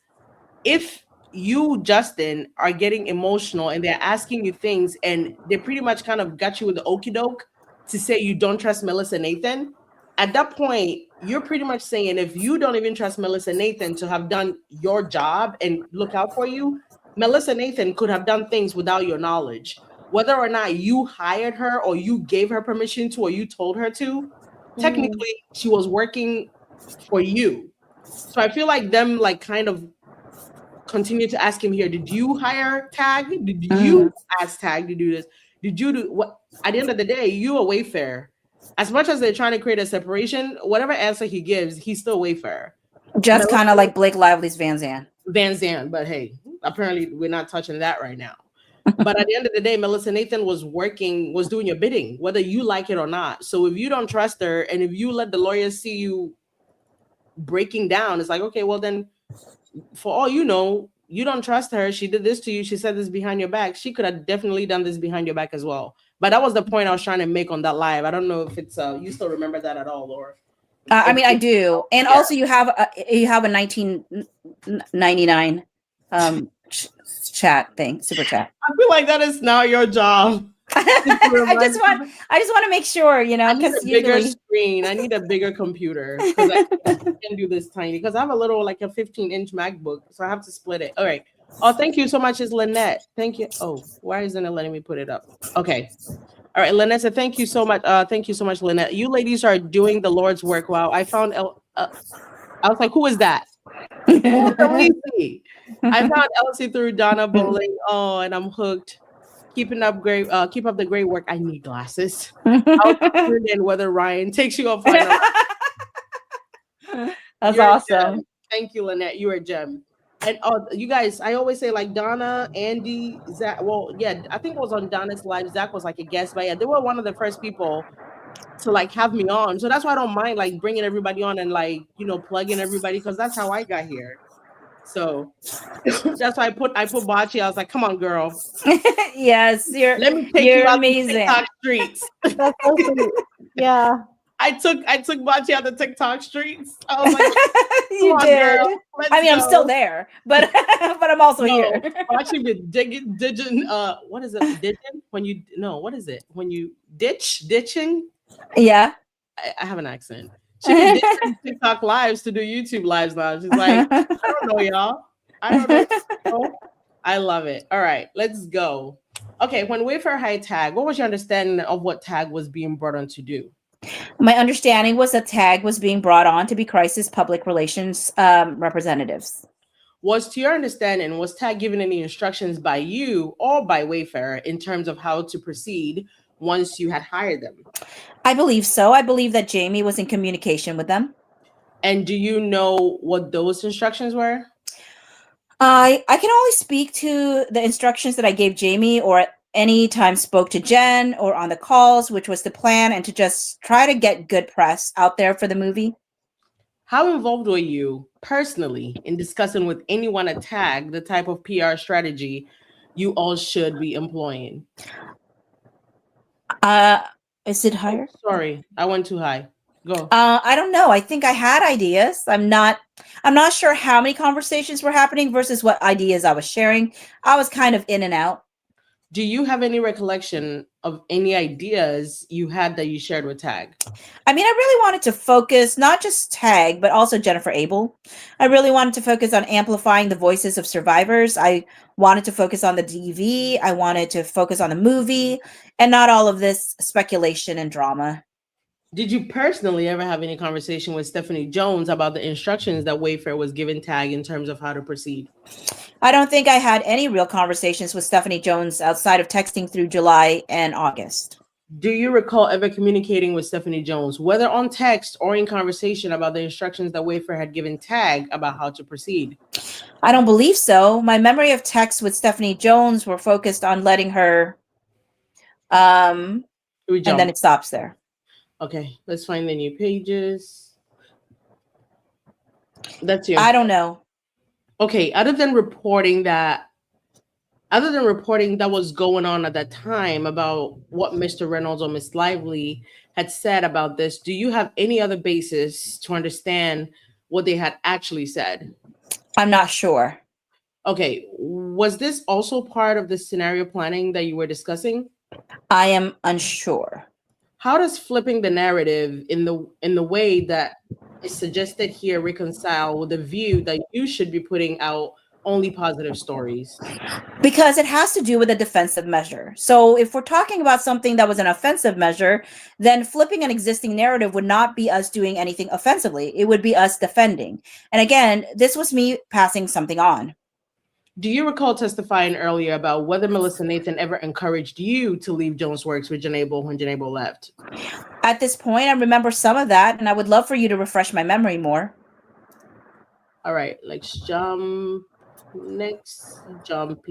if you, Justin, are getting emotional and they're asking you things and they pretty much kind of got you with the okie doke to say you don't trust Melissa Nathan, at that point, you're pretty much saying if you don't even trust Melissa Nathan to have done your job and look out for you, Melissa Nathan could have done things without your knowledge. Whether or not you hired her or you gave her permission to or you told her to, technically she was working for you. So I feel like them like kind of continue to ask him here, did you hire Tag? Did you ask Tag to do this? Did you do what? At the end of the day, you a Wayfair. As much as they're trying to create a separation, whatever answer he gives, he's still Wayfair. Just kind of like Blake Lively's Van Zandt. Van Zandt, but hey, apparently we're not touching that right now. But at the end of the day, Melissa Nathan was doing your bidding, whether you like it or not. So if you don't trust her, and if you let the lawyers see you breaking down, it's like, okay, well then, for all you know, you don't trust her. She did this to you. She said this behind your back. She could have definitely done this behind your back as well. But that was the point I was trying to make on that live. I don't know if it's you still remember that at all, Laura. I mean, I do. And also you have a 1999 chat thing, super chat. I feel like that is now your job. I just want to make sure, you know, because bigger screen. I need a bigger computer. can do this tiny because I have a little like a 15-inch MacBook, so I have to split it. All right. Oh, thank you so much, is Lynette. Thank you. Oh, why isn't it letting me put it up? Okay. All right, Lynette said, thank you so much. Thank you so much, Lynette. You ladies are doing the Lord's work. Wow. I found I was like, who is that? Elsie. I found Elsie through Donna Bowling. Oh, and I'm hooked. Keep up the great work. I need glasses. I'll tune in whether Ryan takes you offline. That's You're awesome. Thank you, Lynette. You're a gem. And you guys, I always say like Donna, Andy, Zach. Well, yeah, I think it was on Donna's live. Zach was like a guest, but yeah, they were one of the first people to like have me on. So that's why I don't mind like bringing everybody on and like, you know, plugging everybody because that's how I got here. So that's why I put Bachi. I was like, come on, girl. Yes, let me take you out the TikTok streets. That's so sweet. Yeah. I took Bachi out the TikTok streets. I was like, you did. Girl, I mean, I'm still there, but but I'm also here. Bachi been digging. What is it? Ditching? When you what is it? When you ditching? Yeah. I have an accent. She been ditching TikTok lives to do YouTube lives now. She's like, I don't know, y'all. I don't know. I love it. All right, let's go. Okay, when Wayfair hired Tag, what was your understanding of what Tag was being brought on to do? My understanding was that Tag was being brought on to be crisis public relations representatives. To your understanding, was Tag given any instructions by you or by Wayfair in terms of how to proceed once you had hired them? I believe so. I believe that Jamie was in communication with them. And do you know what those instructions were? I can only speak to the instructions that I gave Jamie or any time spoke to Jen or on the calls, which was to plan and to just try to get good press out there for the movie. How involved were you personally in discussing with anyone at Tag the type of PR strategy you all should be employing? Is it higher? Oh, sorry, I went too high. Go. I don't know. I think I had ideas. I'm not sure how many conversations were happening versus what ideas I was sharing. I was kind of in and out. Do you have any recollection of any ideas you had that you shared with Tag? I mean, I really wanted to focus not just Tag, but also Jennifer Abel. I really wanted to focus on amplifying the voices of survivors. I wanted to focus on the DV. I wanted to focus on the movie and not all of this speculation and drama. Did you personally ever have any conversation with Stephanie Jones about the instructions that Wayfair was giving Tag in terms of how to proceed? I don't think I had any real conversations with Stephanie Jones outside of texting through July and August. Do you recall ever communicating with Stephanie Jones, whether on text or in conversation, about the instructions that Wayfair had given Tag about how to proceed? I don't believe so. My memory of texts with Stephanie Jones were focused on letting her, and then it stops there. Okay, let's find the new pages. That's you. I don't know. Okay, other than reporting that was going on at that time about what Mr. Reynolds or Miss Lively had said about this, do you have any other basis to understand what they had actually said? I'm not sure. Okay, was this also part of the scenario planning that you were discussing? I am unsure. How does flipping the narrative in the way that is suggested here reconcile with the view that you should be putting out only positive stories? Because it has to do with a defensive measure. So if we're talking about something that was an offensive measure, then flipping an existing narrative would not be us doing anything offensively. It would be us defending. And again, this was me passing something on. Do you recall testifying earlier about whether Melissa Nathan ever encouraged you to leave Jones Works with Jen Abel when Jen Abel left? At this point, I remember some of that, and I would love for you to refresh my memory more. All right, let's jump. Next, jump.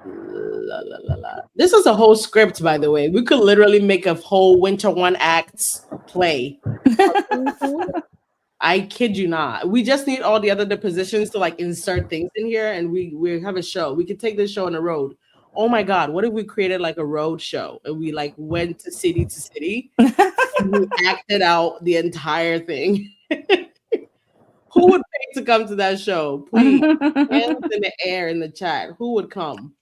La, la, la, la. This is a whole script, by the way. We could literally make a whole winter one acts play. I kid you not. We just need all the other depositions to like insert things in here, and we have a show. We could take this show on the road. Oh my God, what if we created like a road show and we like went to city and we acted out the entire thing? Who would pay to come to that show? Please, hands in the air in the chat. Who would come?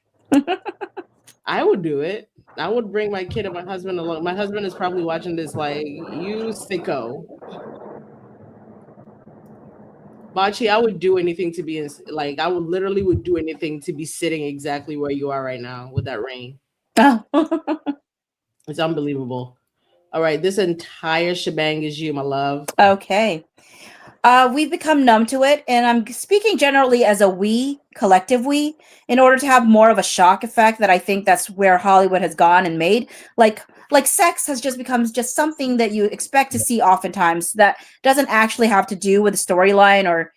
I would do it. I would bring my kid and my husband along. My husband is probably watching this like, you sicko. Bachi, I would do anything to be like I would literally would do anything to be sitting exactly where you are right now with that rain. Oh. It's unbelievable. All right, this entire shebang is you, my love. Okay. We've become numb to it, and I'm speaking generally as a we, collective we, in order to have more of a shock effect. That I think that's where Hollywood has gone and made. Like sex has just become just something that you expect to see oftentimes that doesn't actually have to do with the storyline, or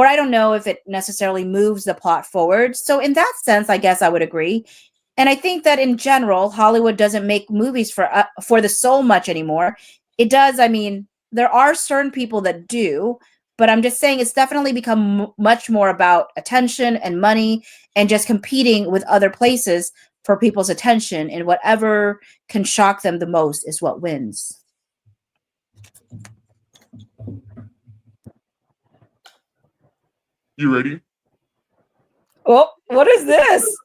I don't know if it necessarily moves the plot forward. So in that sense, I guess I would agree. And I think that in general, Hollywood doesn't make movies for the soul much anymore. It does. I mean, there are certain people that do, but I'm just saying it's definitely become much more about attention and money and just competing with other places for people's attention, and whatever can shock them the most is what wins. You ready? Oh, what is this?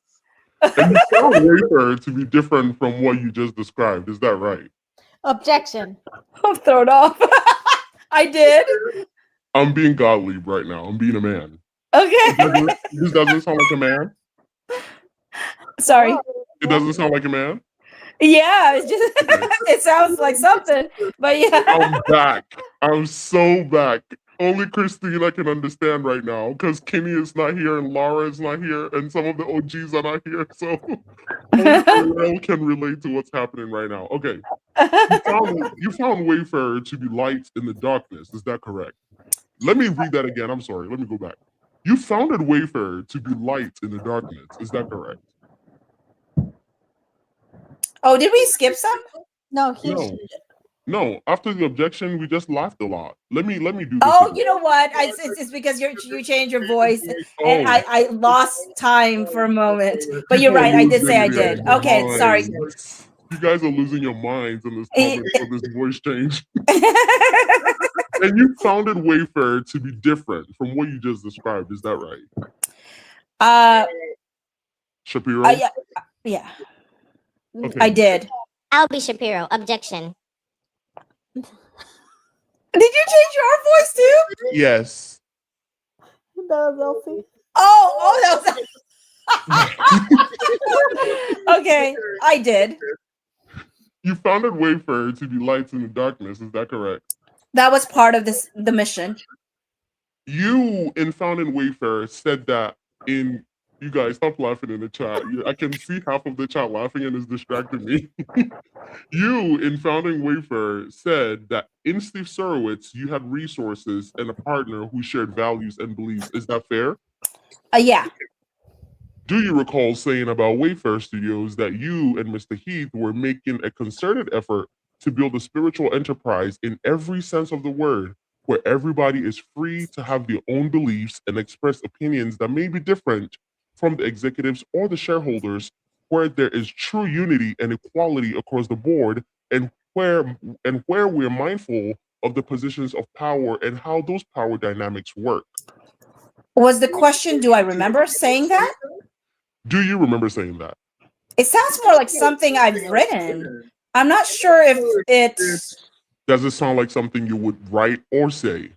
And you found Wayfair to be different from what you just described. Is that right? Objection. I'm thrown off. I did. I'm being godly right now. I'm being a man. Okay. This doesn't sound like a man. Sorry. It doesn't sound like a man. Yeah, it's just it sounds like something, but yeah. I'm back. I'm so back. Only Christina can understand right now because Kenny is not here and Laura is not here and some of the OGs are not here. So only can relate to what's happening right now. Okay. You found Wayfarer to be light in the darkness. Is that correct? Let me read that again. I'm sorry. Let me go back. You founded Wayfarer to be light in the darkness. Is that correct? Oh, did we skip some? No, No. After the objection, we just laughed a lot. Let me do this. Oh, again. you know what? It's because you changed your voice, and I lost time for a moment. But you're right. I did say I did. Okay, sorry. You guys are losing your minds in this topic for this voice change. And you founded Wayfarer to be different from what you just described. Is that right? Shapiro? Yeah. Okay. I did. I'll be Shapiro. Objection. Did you change your voice too? Yes. that was Elsie. Oh, that was okay. I did. You founded Wayfarer to be lights in the darkness. Is that correct? That was part of the mission. You, in founding Wayfarer, said that in. You guys, stop laughing in the chat. I can see half of the chat laughing and it's distracting me. You, in founding Wayfarer, said that in Steve Surowitz, you had resources and a partner who shared values and beliefs. Is that fair? Yeah. Do you recall saying about Wayfarer Studios that you and Mr. Heath were making a concerted effort to build a spiritual enterprise in every sense of the word, where everybody is free to have their own beliefs and express opinions that may be different from the executives or the shareholders, where there is true unity and equality across the board, and where we're mindful of the positions of power and how those power dynamics work? Was the question, do I remember saying that? Do you remember saying that? It sounds more like something I've written. I'm not sure if it's... Does it sound like something you would write or say?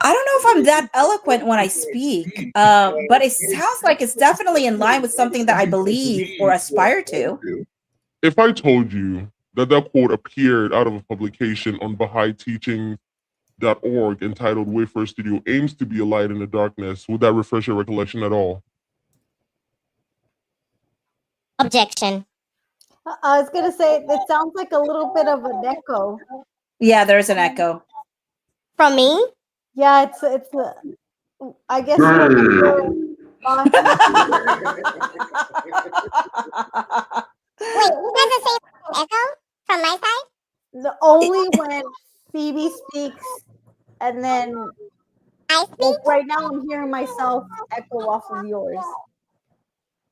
I don't know if I'm that eloquent when I speak, but it sounds like it's definitely in line with something that I believe or aspire to. If I told you that quote appeared out of a publication on BahaiTeaching.org entitled Wayfarer Studio aims to be a light in the darkness, would that refresh your recollection at all? Objection. I was gonna say it sounds like a little bit of an echo. Yeah, there's an echo. From me? Yeah, it's I guess. Wait, you guys are saying echo from my side? Only when Phoebe speaks, and then I speak? right now I'm hearing myself echo off of yours.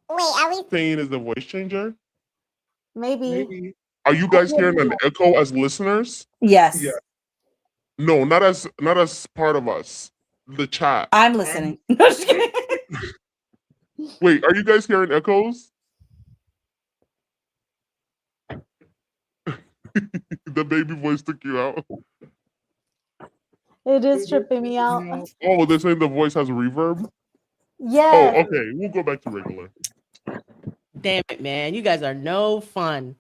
Wait, are we Saying is the voice changer? Maybe. Are you guys hearing an echo as listeners? Yes. Yeah. No, not as part of us. The chat. I'm listening. Wait, are you guys hearing echoes? The baby voice took you out. It is tripping me out. Oh, they're saying the voice has a reverb? Yeah. Oh, okay. We'll go back to regular. Damn it, man. You guys are no fun.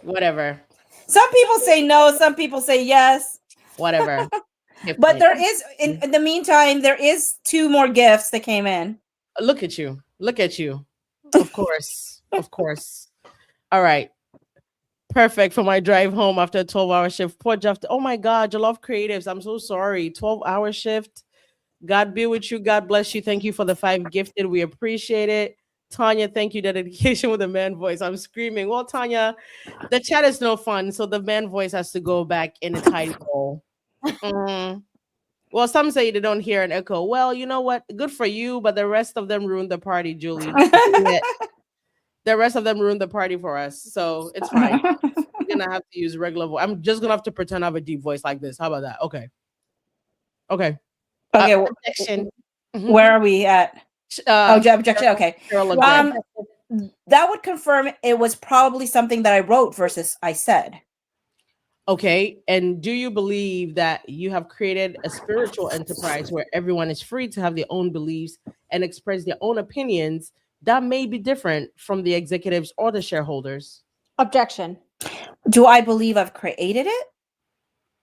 Whatever. Some people say no, some people say yes. Whatever. But there is, in the meantime, there is 2 more gifts that came in. Look at you. Look at you. Of course. Of course. All right. Perfect for my drive home after a 12-hour shift. Poor Jeff. Oh my God, Jollof Creatives. I'm so sorry. 12-hour shift. God be with you. God bless you. Thank you for the 5 gifted. We appreciate it. Tanya, thank you. Dedication with a man voice. I'm screaming. Well, Tanya, the chat is no fun, so the man voice has to go back in its hiding hole. Well, some say they don't hear an echo. Well, you know what? Good for you, but the rest of them ruined the party, Julie. The rest of them ruined the party for us, so it's fine. We're gonna have to use regular voice. I'm just gonna have to pretend I have a deep voice like this. How about that? Okay. Okay. Objection. Where are we at? Objection. Okay. That would confirm it was probably something that I wrote versus I said. Okay. And do you believe that you have created a spiritual enterprise where everyone is free to have their own beliefs and express their own opinions that may be different from the executives or the shareholders? Objection. Do I believe I've created it?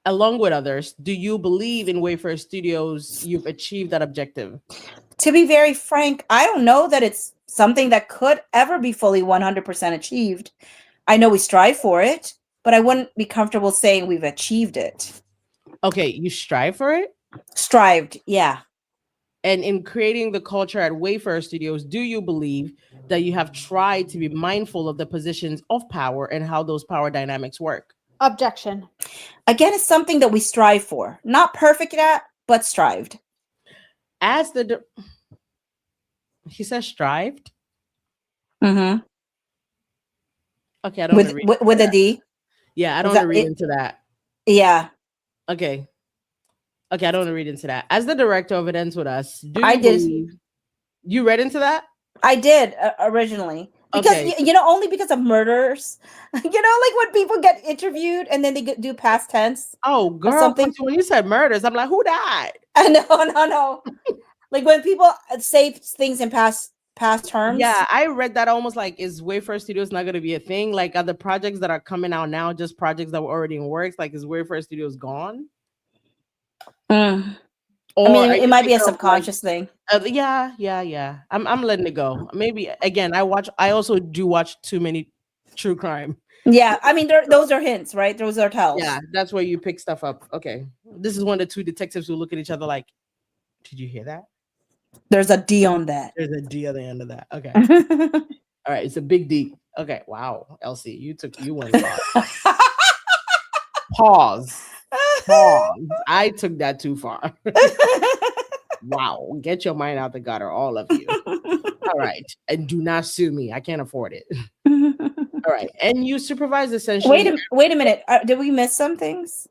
Along with others, do you believe in Wayfair Studios you've achieved that objective? To be very frank, I don't know that it's something that could ever be fully 100% achieved. I know we strive for it, but I wouldn't be comfortable saying we've achieved it. Okay, you strive for it? Strived, yeah. And in creating the culture at Wayfair Studios, do you believe that you have tried to be mindful of the positions of power and how those power dynamics work? Objection. Again, it's something that we strive for. Not perfect at, but strived. As the he says strived. Mm-hmm. Okay, I don't want to read with a D. Yeah, I don't want to read into that. Yeah. Okay, I don't want to read into that. As the director of It Ends With Us, you read into that? I did originally. Because, only because of murders. Like when people get interviewed and then they do past tense. Oh, girl, when you said murders, I'm like, who died? No. Like when people say things in past terms. Yeah, I read that almost like, is Wayfair Studios not going to be a thing? Like, are the projects that are coming out now just projects that were already in works? Like, is Wayfair Studios gone? Or I mean, it might be a subconscious thing. Yeah. I'm letting it go. Maybe again, I also do watch too many true crime. Yeah, I mean, those are hints, right? Those are tells. Yeah, that's where you pick stuff up. Okay, this is one of the 2 detectives who look at each other like, "Did you hear that? There's a D on that. There's a D at the end of that." Okay. All right, it's a big D. Okay, wow, Elsie, you went far. Pause. I took that too far. Wow, get your mind out the gutter, all of you. All right, and do not sue me. I can't afford it. All right, and you supervise essentially. Wait a minute. Did we miss some things?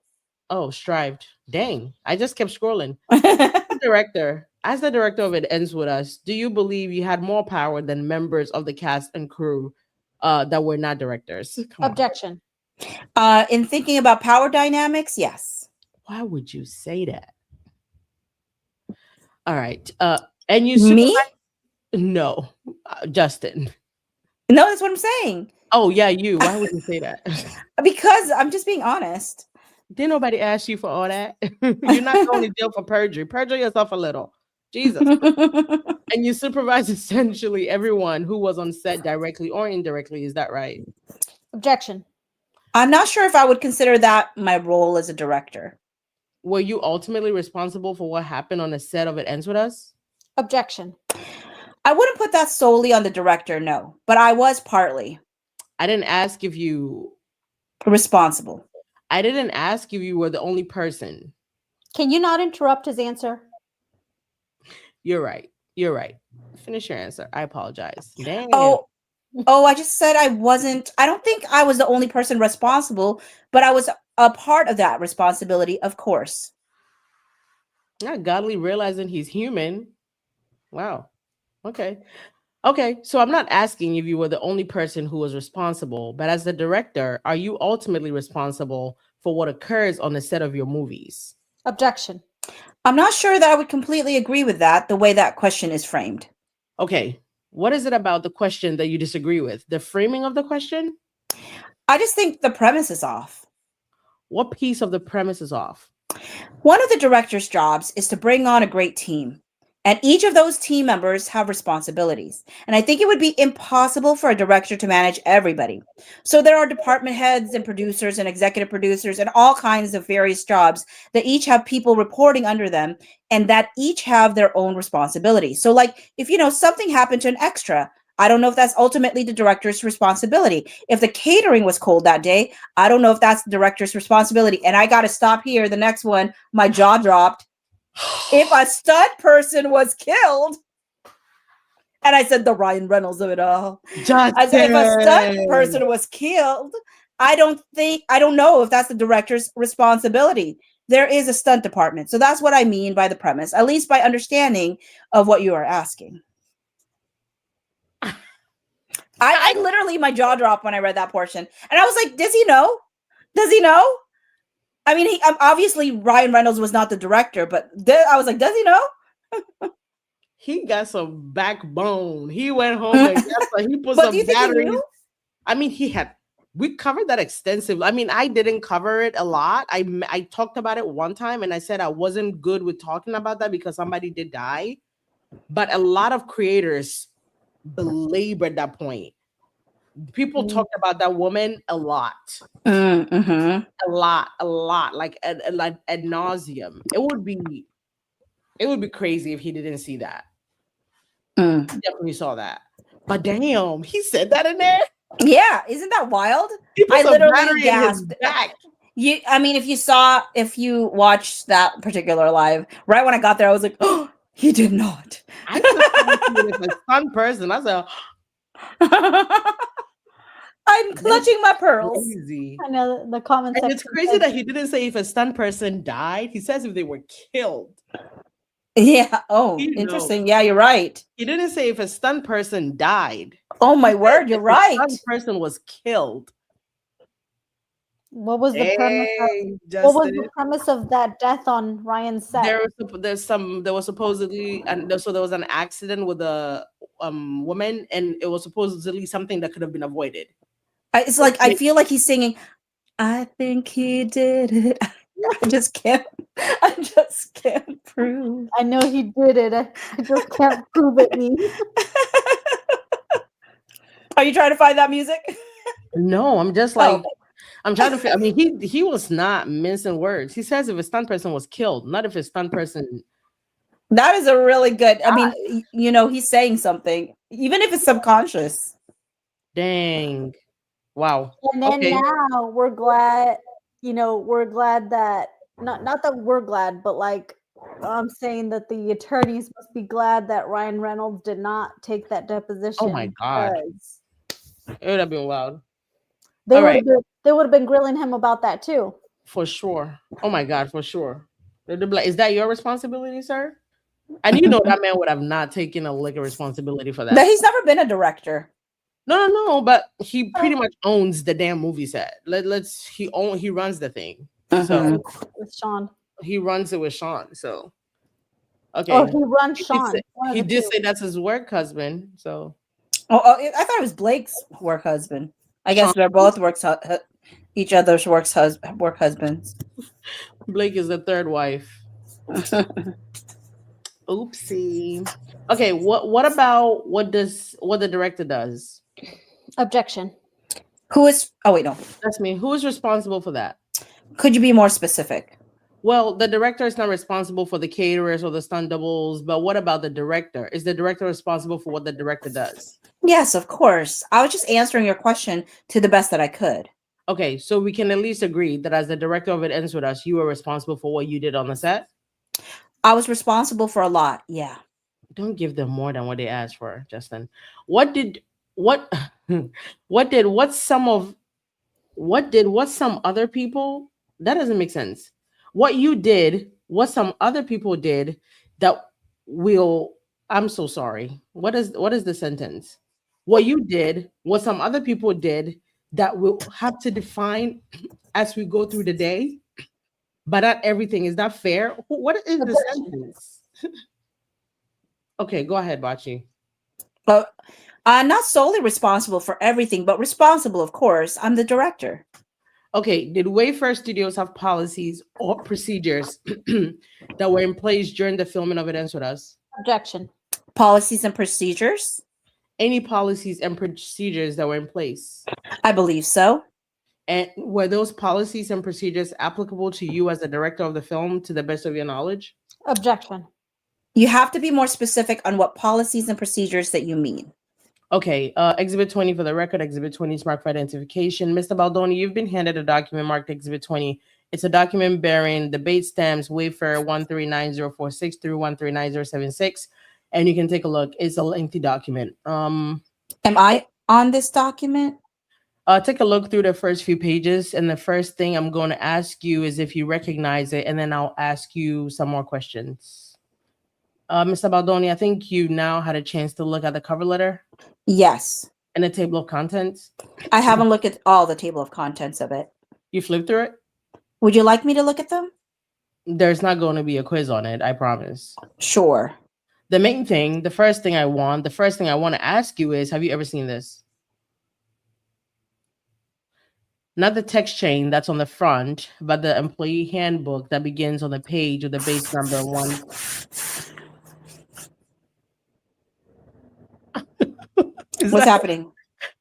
Oh, strived. Dang, I just kept scrolling. As the director of It Ends With Us, do you believe you had more power than members of the cast and crew that were not directors? Objection. In thinking about power dynamics, yes. Why would you say that? All right. And you me? No, Justin. No, that's what I'm saying. Oh yeah, you. Why would you say that? Because I'm just being honest. Didn't nobody ask you for all that? You're not going to jail for perjury. Perjure yourself a little. Jesus. And you supervise essentially everyone who was on set directly or indirectly. Is that right? Objection. I'm not sure if I would consider that my role as a director. Were you ultimately responsible for what happened on the set of It Ends With Us? Objection. I wouldn't put that solely on the director, no. But I was partly. I didn't ask if you... responsible. I didn't ask if you were the only person. Can you not interrupt his answer? You're right. Finish your answer. I apologize. Damn. Oh, I just said I wasn't. I don't think I was the only person responsible, but I was a part of that responsibility, of course. Not godly realizing he's human. Wow. Okay. So I'm not asking if you were the only person who was responsible, but as the director, are you ultimately responsible for what occurs on the set of your movies? Objection. I'm not sure that I would completely agree with that, the way that question is framed. Okay. What is it about the question that you disagree with? The framing of the question? I just think the premise is off. What piece of the premise is off? One of the director's jobs is to bring on a great team, and each of those team members have responsibilities. And I think it would be impossible for a director to manage everybody. So there are department heads and producers and executive producers and all kinds of various jobs that each have people reporting under them and that each have their own responsibilities. So like if something happened to an extra, I don't know if that's ultimately the director's responsibility. If the catering was cold that day, I don't know if that's the director's responsibility. And I got to stop here. The next one, my jaw dropped. If a stunt person was killed, and I said the Ryan Reynolds of it all. I said if a stunt person was killed, I don't know if that's the director's responsibility. There is a stunt department. So that's what I mean by the premise, at least by understanding of what you are asking. I literally, my jaw dropped when I read that portion. And I was like, does he know? Does he know? I mean, obviously Ryan Reynolds was not the director, but I was like, does he know? He got some backbone. He went home and he put some batteries. I mean, we covered that extensively. I mean, I didn't cover it a lot. I talked about it one time and I said I wasn't good with talking about that because somebody did die. But a lot of creators belabored that point. People talked about that woman a lot. Mm-hmm. A lot, like ad nauseum. It would be crazy if he didn't see that. He definitely saw that. But damn, he said that in there. Yeah, isn't that wild? I literally gasped. I mean, if you watched that particular live, right when I got there, I was like, oh, he did not. I was a fun person. I said, I'm clutching my pearls. Crazy. I know the comment section. It's crazy that he didn't say if a stunt person died. He says if they were killed. Yeah. Oh, interesting. Yeah, you're right. He didn't say if a stunt person died. Oh my word, you're right. A stunt person was killed. What was the premise of that death on Ryan's set? There was supposedly, and so there was an accident with a woman, and it was supposedly something that could have been avoided. It's like I feel like he's singing, I think he did it. I just can't prove. I know he did it. I just can't prove it. Me. Are you trying to find that music? No, I'm just like, I'm trying to. I mean, he was not mincing words. He says if a stunt person was killed, not if a stunt person. That is a really good. I mean, he's saying something, even if it's subconscious. Dang. Wow. And then now we're glad, we're glad that not that we're glad, but like I'm saying that the attorneys must be glad that Ryan Reynolds did not take that deposition. Oh my God. It would have been wild. They would have been grilling him about that too. For sure. Oh my God, for sure. Is that your responsibility, sir? And that man would have not taken a lick of responsibility for that. But he's never been a director. No, but he pretty much owns the damn movie set. He runs the thing. So with Sean. He runs it with Sean. So okay. Oh, he runs Sean. He did say that's his work husband. So I thought it was Blake's work husband. I guess they're both each other's work husbands. Blake is the third wife. Oopsie. Okay, what about what the director does? Objection. Who is? Oh wait, no. That's me. Who is responsible for that? Could you be more specific? Well, the director is not responsible for the caterers or the stunt doubles, but what about the director? Is the director responsible for what the director does? Yes, of course. I was just answering your question to the best that I could. Okay, so we can at least agree that as the director of It Ends With Us, you were responsible for what you did on the set? I was responsible for a lot, yeah. Don't give them more than what they asked for, Justin. What some other people, that doesn't make sense. What you did, what some other people did that will, I'm so sorry. What is the sentence? What you did, what some other people did that will have to define as we go through the day, but not everything. Is that fair? What is the sentence? Okay, go ahead, Bachi. Not solely responsible for everything, but responsible, of course. I'm the director. Okay, did Wayfair Studios have policies or procedures that were in place during the filming of It Ends With Us? Objection. Policies and procedures? Any policies and procedures that were in place? I believe so. And were those policies and procedures applicable to you as the director of the film to the best of your knowledge? Objection. You have to be more specific on what policies and procedures that you mean. Okay, Exhibit 20 for the record, Exhibit 20 is marked for identification. Mr. Baldoni, you've been handed a document marked Exhibit 20. It's a document bearing the date stamps Wayfair 1390446 through 1390076, and you can take a look. It's a lengthy document. Am I on this document? Take a look through the first few pages, and the first thing I'm going to ask you is if you recognize it, and then I'll ask you some more questions. Mr. Baldoni, I think you now had a chance to look at the cover letter. Yes. And the table of contents. I haven't looked at all the table of contents of it. You flipped through it? Would you like me to look at them? There's not going to be a quiz on it, I promise. Sure. The first thing I want to ask you is, have you ever seen this? Not the text chain that's on the front, but the employee handbook that begins on the page with the base number 1. What's happening?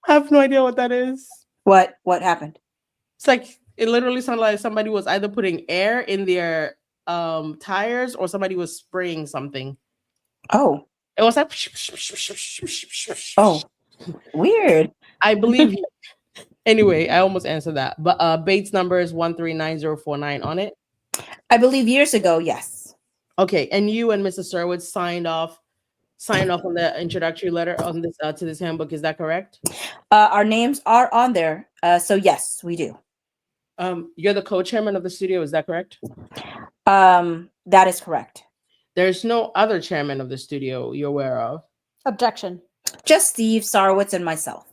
I have no idea what that is. What happened? It's like, it literally sounded like somebody was either putting air in their tires or somebody was spraying something. Oh. It was like, oh, weird. I believe you. Anyway, I almost answered that. But Bates number is 1390049 on it. I believe years ago, yes. Okay, and you and Mr. Sirwood signed off on the introductory letter on this to this handbook. Is that correct? Our names are on there. So yes, we do. You're the co-chairman of the studio, is that correct? That is correct. There's no other chairman of the studio you're aware of? Objection. Just Steve, Sarwitz, and myself.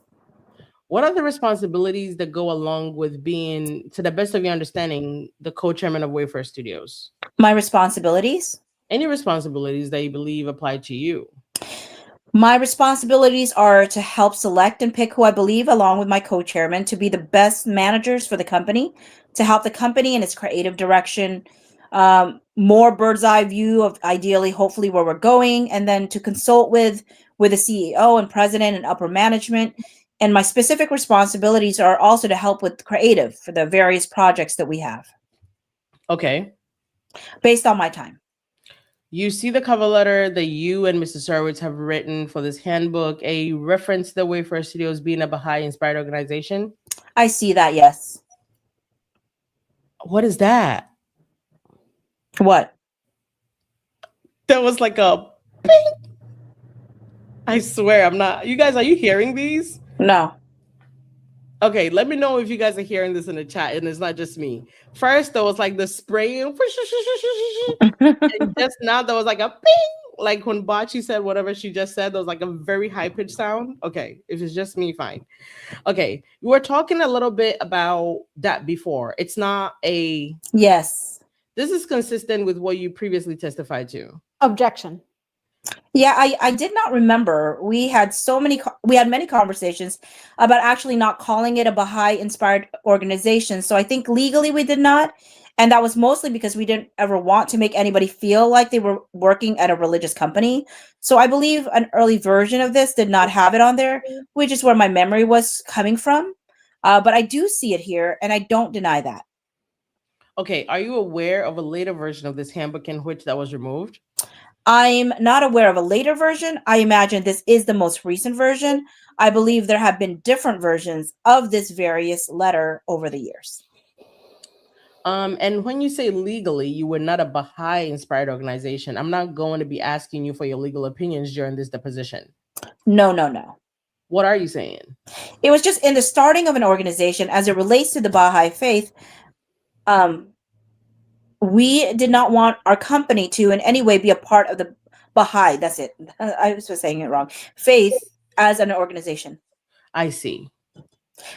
What are the responsibilities that go along with being, to the best of your understanding, the co-chairman of Wayfair Studios? My responsibilities? Any responsibilities that you believe apply to you? My responsibilities are to help select and pick who I believe, along with my co-chairman, to be the best managers for the company, to help the company in its creative direction, more bird's eye view of ideally, hopefully, where we're going, and then to consult with the CEO and president and upper management. And my specific responsibilities are also to help with creative for the various projects that we have. Okay. Based on my time. You see the cover letter that you and Mr. Sarwitz have written for this handbook, a reference to the Wayfair Studios being a Baha'i-inspired organization? I see that, yes. What is that? What? That was like a ping. I swear I'm not. You guys, are you hearing these? No. Okay, let me know if you guys are hearing this in the chat and it's not just me. First, there was like the spraying. And just now, there was like a ping. Like when Bachi said whatever she just said, there was like a very high-pitched sound. Okay, if it's just me, fine. Okay, we were talking a little bit about that before. It's not a... Yes. This is consistent with what you previously testified to. Objection. Yeah, I did not remember. We had many conversations about actually not calling it a Baha'i inspired organization. So I think legally we did not. And that was mostly because we didn't ever want to make anybody feel like they were working at a religious company. So I believe an early version of this did not have it on there, which is where my memory was coming from. But I do see it here, and I don't deny that. Okay, are you aware of a later version of this handbook in which that was removed? I'm not aware of a later version. I imagine this is the most recent version. I believe there have been different versions of this various letter over the years. And when you say legally, you were not a Baha'i-inspired organization, I'm not going to be asking you for your legal opinions during this deposition. No. What are you saying? It was just in the starting of an organization as it relates to the Baha'i faith. We did not want our company to in any way be a part of the Baha'i, that's it. I was saying it wrong. Faith as an organization. I see.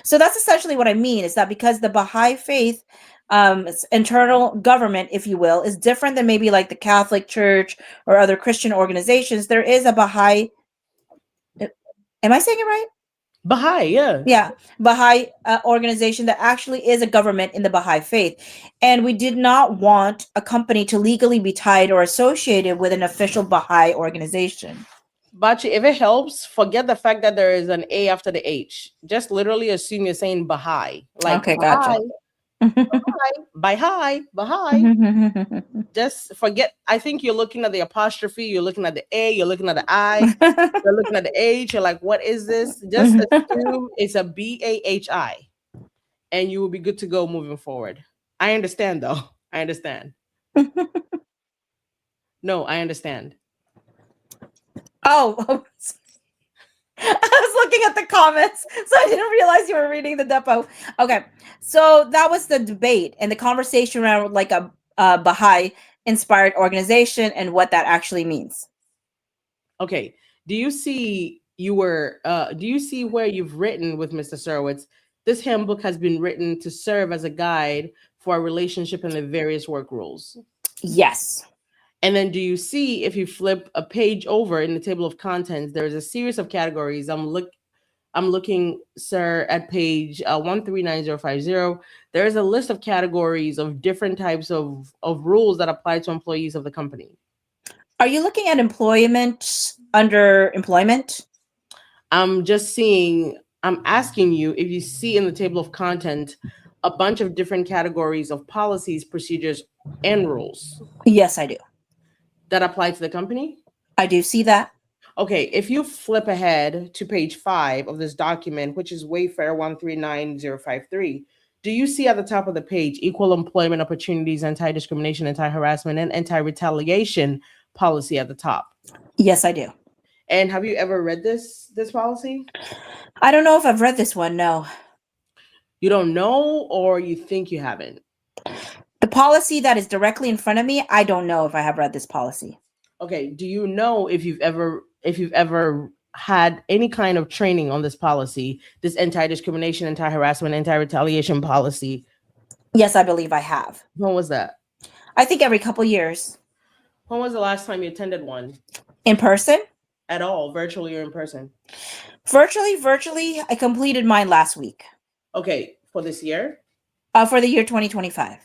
So that's essentially what I mean, is that because the Baha'i faith, internal government, if you will, is different than maybe like the Catholic Church or other Christian organizations, there is a Baha'i. Am I saying it right? Baha'i, yeah. Yeah, Baha'i organization that actually is a government in the Baha'i faith. And we did not want a company to legally be tied or associated with an official Baha'i organization. Bachi, if it helps, forget the fact that there is an A after the H. Just literally assume you're saying Baha'i. Like, Okay, gotcha. Baha'i. Just forget. I think you're looking at the apostrophe, you're looking at the A, you're looking at the I, you're looking at the H. You're like, what is this? Just assume it's a Bahi, and you will be good to go moving forward. I understand, though. I understand. No, I understand. Oh, I was looking at the comments, so I didn't realize you were reading the Depo. Okay, so that was the debate and the conversation around like a Baha'i inspired organization and what that actually means. Okay, do you see do you see where you've written with Mr. Surowitz? This handbook has been written to serve as a guide for a relationship and the various work rules. Yes. And then do you see, if you flip a page over in the table of contents, there is a series of categories. I'm looking, sir, at page 139050. There is a list of categories of different types of rules that apply to employees of the company. Are you looking at employment under employment? I'm asking you if you see in the table of content a bunch of different categories of policies, procedures, and rules. Yes, I do. That apply to the company? I do see that. Okay, if you flip ahead to page 5 of this document, which is Wayfair 139053, do you see at the top of the page equal employment opportunities, anti-discrimination, anti-harassment, and anti-retaliation policy at the top? Yes, I do. And have you ever read this policy? I don't know if I've read this one, no. You don't know, or you think you haven't? The policy that is directly in front of me, I don't know if I have read this policy. Okay, do you know if you've ever had any kind of training on this policy, this anti-discrimination, anti-harassment, anti-retaliation policy? Yes, I believe I have. When was that? I think every couple years. When was the last time you attended one? In person? At all, virtually or in person? Virtually. I completed mine last week. Okay, for this year? For the year 2025.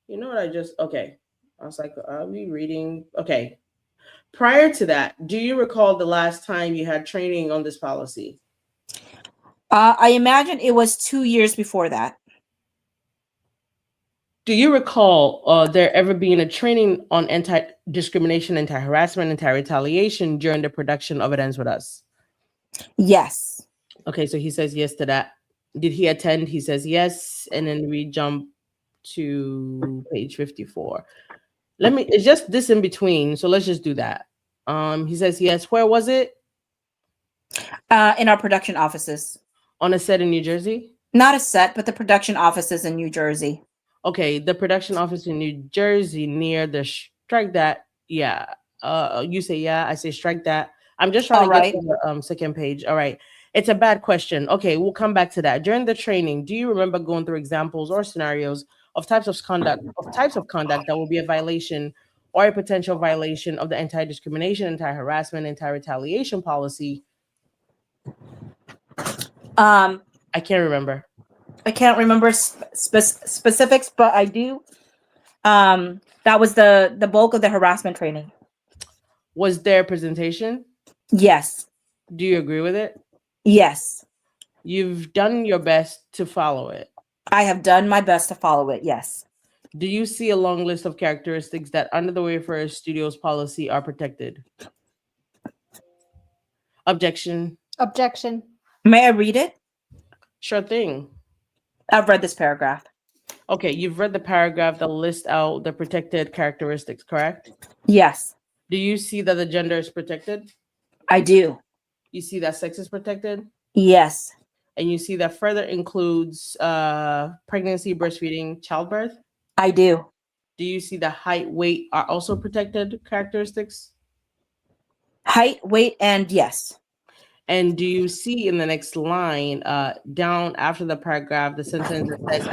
You know what okay. I was like, are we reading? Okay. Prior to that, do you recall the last time you had training on this policy? I imagine it was 2 years before that. Do you recall there ever being a training on anti-discrimination, anti-harassment, anti-retaliation during the production of It Ends With Us? Yes. Okay, so he says yes to that. Did he attend? He says yes. And then we jump to page 54. It's just this in between. So let's just do that. He says yes. Where was it? In our production offices. On a set in New Jersey? Not a set, but the production offices in New Jersey. Okay, the production office in New Jersey near the strike that. Yeah. You say yeah, I say strike that. I'm just trying to get to the second page. All right. It's a bad question. Okay, we'll come back to that. During the training, do you remember going through examples or scenarios of types of conduct that will be a violation or a potential violation of the anti-discrimination, anti-harassment, anti-retaliation policy? I can't remember. I can't remember specifics, but I do. That was the bulk of the harassment training. Was there a presentation? Yes. Do you agree with it? Yes. You've done your best to follow it. I have done my best to follow it, yes. Do you see a long list of characteristics that under the Wayfair Studios policy are protected? Objection. Objection. May I read it? Sure thing. I've read this paragraph. Okay, you've read the paragraph that lists out the protected characteristics, correct? Yes. Do you see that the gender is protected? I do. You see that sex is protected? Yes. And you see that further includes pregnancy, breastfeeding, childbirth? I do. Do you see that height, weight are also protected characteristics? Height, weight, and yes. And do you see in the next line, down after the paragraph, the sentence that says,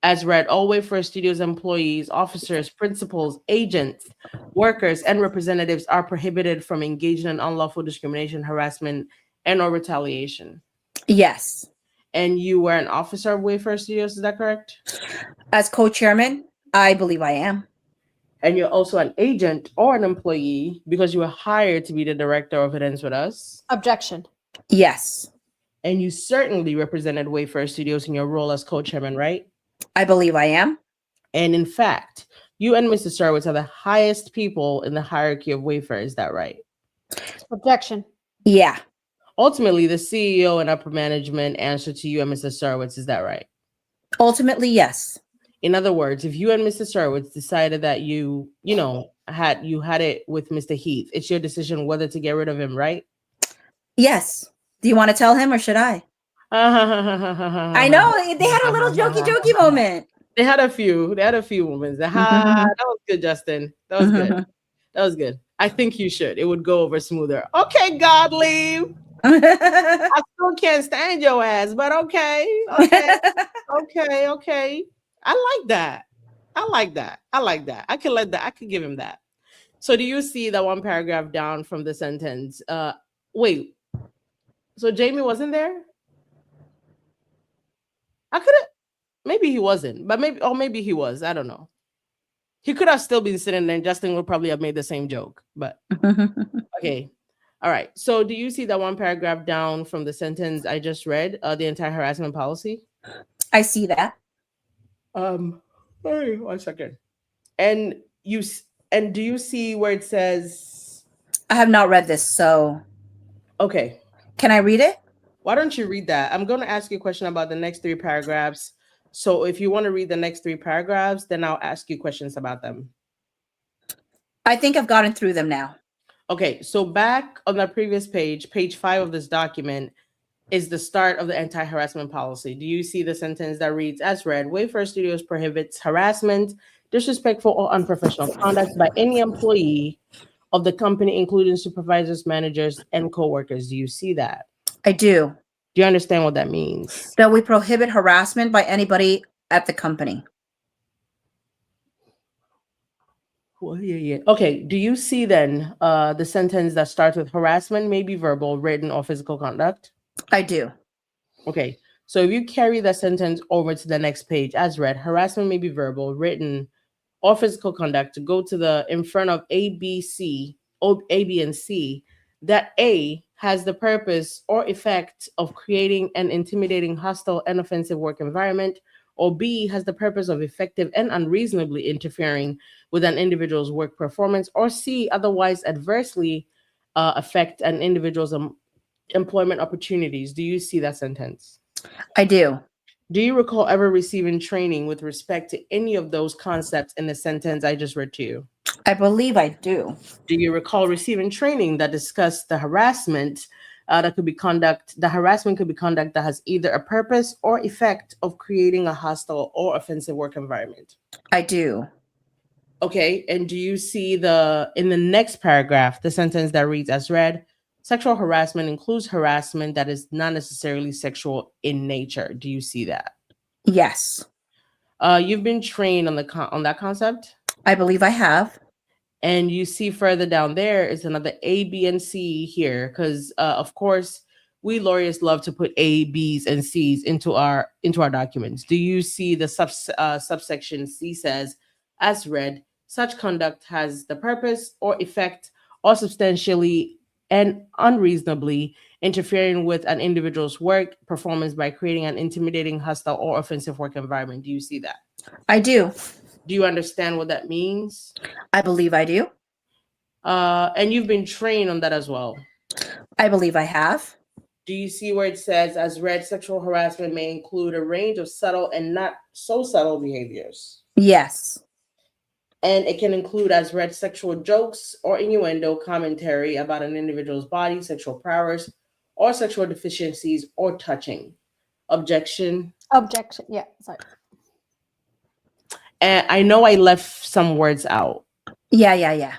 as read, all Wayfair Studios employees, officers, principals, agents, workers, and representatives are prohibited from engaging in unlawful discrimination, harassment, and or retaliation. Yes. And you were an officer of Wayfair Studios, is that correct? As co-chairman, I believe I am. And you're also an agent or an employee because you were hired to be the director of It Ends With Us. Objection. Yes. And you certainly represented Wayfair Studios in your role as co-chairman, right? I believe I am. And in fact, you and Mr. Starwitz are the highest people in the hierarchy of Wayfair. Is that right? Objection. Yeah. Ultimately, the CEO and upper management answer to you and Mr. Starwitz. Is that right? Ultimately, yes. In other words, if you and Mr. Starwitz decided that you had it with Mr. Heath, it's your decision whether to get rid of him, right? Yes. Do you want to tell him or should I? I know they had a little jokey moment. They had a few moments. That was good, Justin. That was good. That was good. I think you should. It would go over smoother. Okay, God leave. I still can't stand your ass, but okay. Okay. I like that. I could give him that. So do you see that one paragraph down from the sentence? Wait. So Jamie wasn't there? I could have, maybe he wasn't, but maybe he was. I don't know. He could have still been sitting there and Justin would probably have made the same joke, but okay. All right. So do you see that one paragraph down from the sentence I just read, the anti-harassment policy? I see that. Wait, 1 second. And do you see where it says? I have not read this, so. Okay. Can I read it? Why don't you read that? I'm going to ask you a question about the next 3 paragraphs. So if you want to read the next 3 paragraphs, then I'll ask you questions about them. I think I've gotten through them now. Okay, so back on the previous page 5 of this document is the start of the anti-harassment policy. Do you see the sentence that reads, as read, Wayfair Studios prohibits harassment, disrespectful or unprofessional conduct by any employee of the company, including supervisors, managers, and co-workers. Do you see that? I do. Do you understand what that means? That we prohibit harassment by anybody at the company. Well, yeah. Okay. Do you see then the sentence that starts with harassment may be verbal, written, or physical conduct? I do. Okay. So if you carry that sentence over to the next page, as read, harassment may be verbal, written, or physical conduct, to go to the in front of A, B, and C, that A has the purpose or effect of creating an intimidating, hostile, and offensive work environment, or B has the purpose of effective and unreasonably interfering with an individual's work performance, or C otherwise adversely affect an individual's employment opportunities. Do you see that sentence? I do. Do you recall ever receiving training with respect to any of those concepts in the sentence I just read to you? I believe I do. Do you recall receiving training that discussed the harassment that could be conduct? The harassment could be conduct that has either a purpose or effect of creating a hostile or offensive work environment. I do. Okay, and do you see in the next paragraph, the sentence that reads as read, sexual harassment includes harassment that is not necessarily sexual in nature. Do you see that? Yes. You've been trained on that concept? I believe I have. And you see further down there is another A, B, and C here, because of course we lawyers love to put A, B's, and C's into our documents. Do you see the subsection C says, as read, such conduct has the purpose or effect or substantially and unreasonably interfering with an individual's work performance by creating an intimidating, hostile, or offensive work environment? Do you see that? I do. Do you understand what that means? I believe I do. And you've been trained on that as well. I believe I have. Do you see where it says, as read, sexual harassment may include a range of subtle and not so subtle behaviors? Yes. And it can include, as read, sexual jokes or innuendo commentary about an individual's body, sexual prowess, or sexual deficiencies or touching. Objection? Objection. Yeah, sorry. And I know I left some words out. Yeah.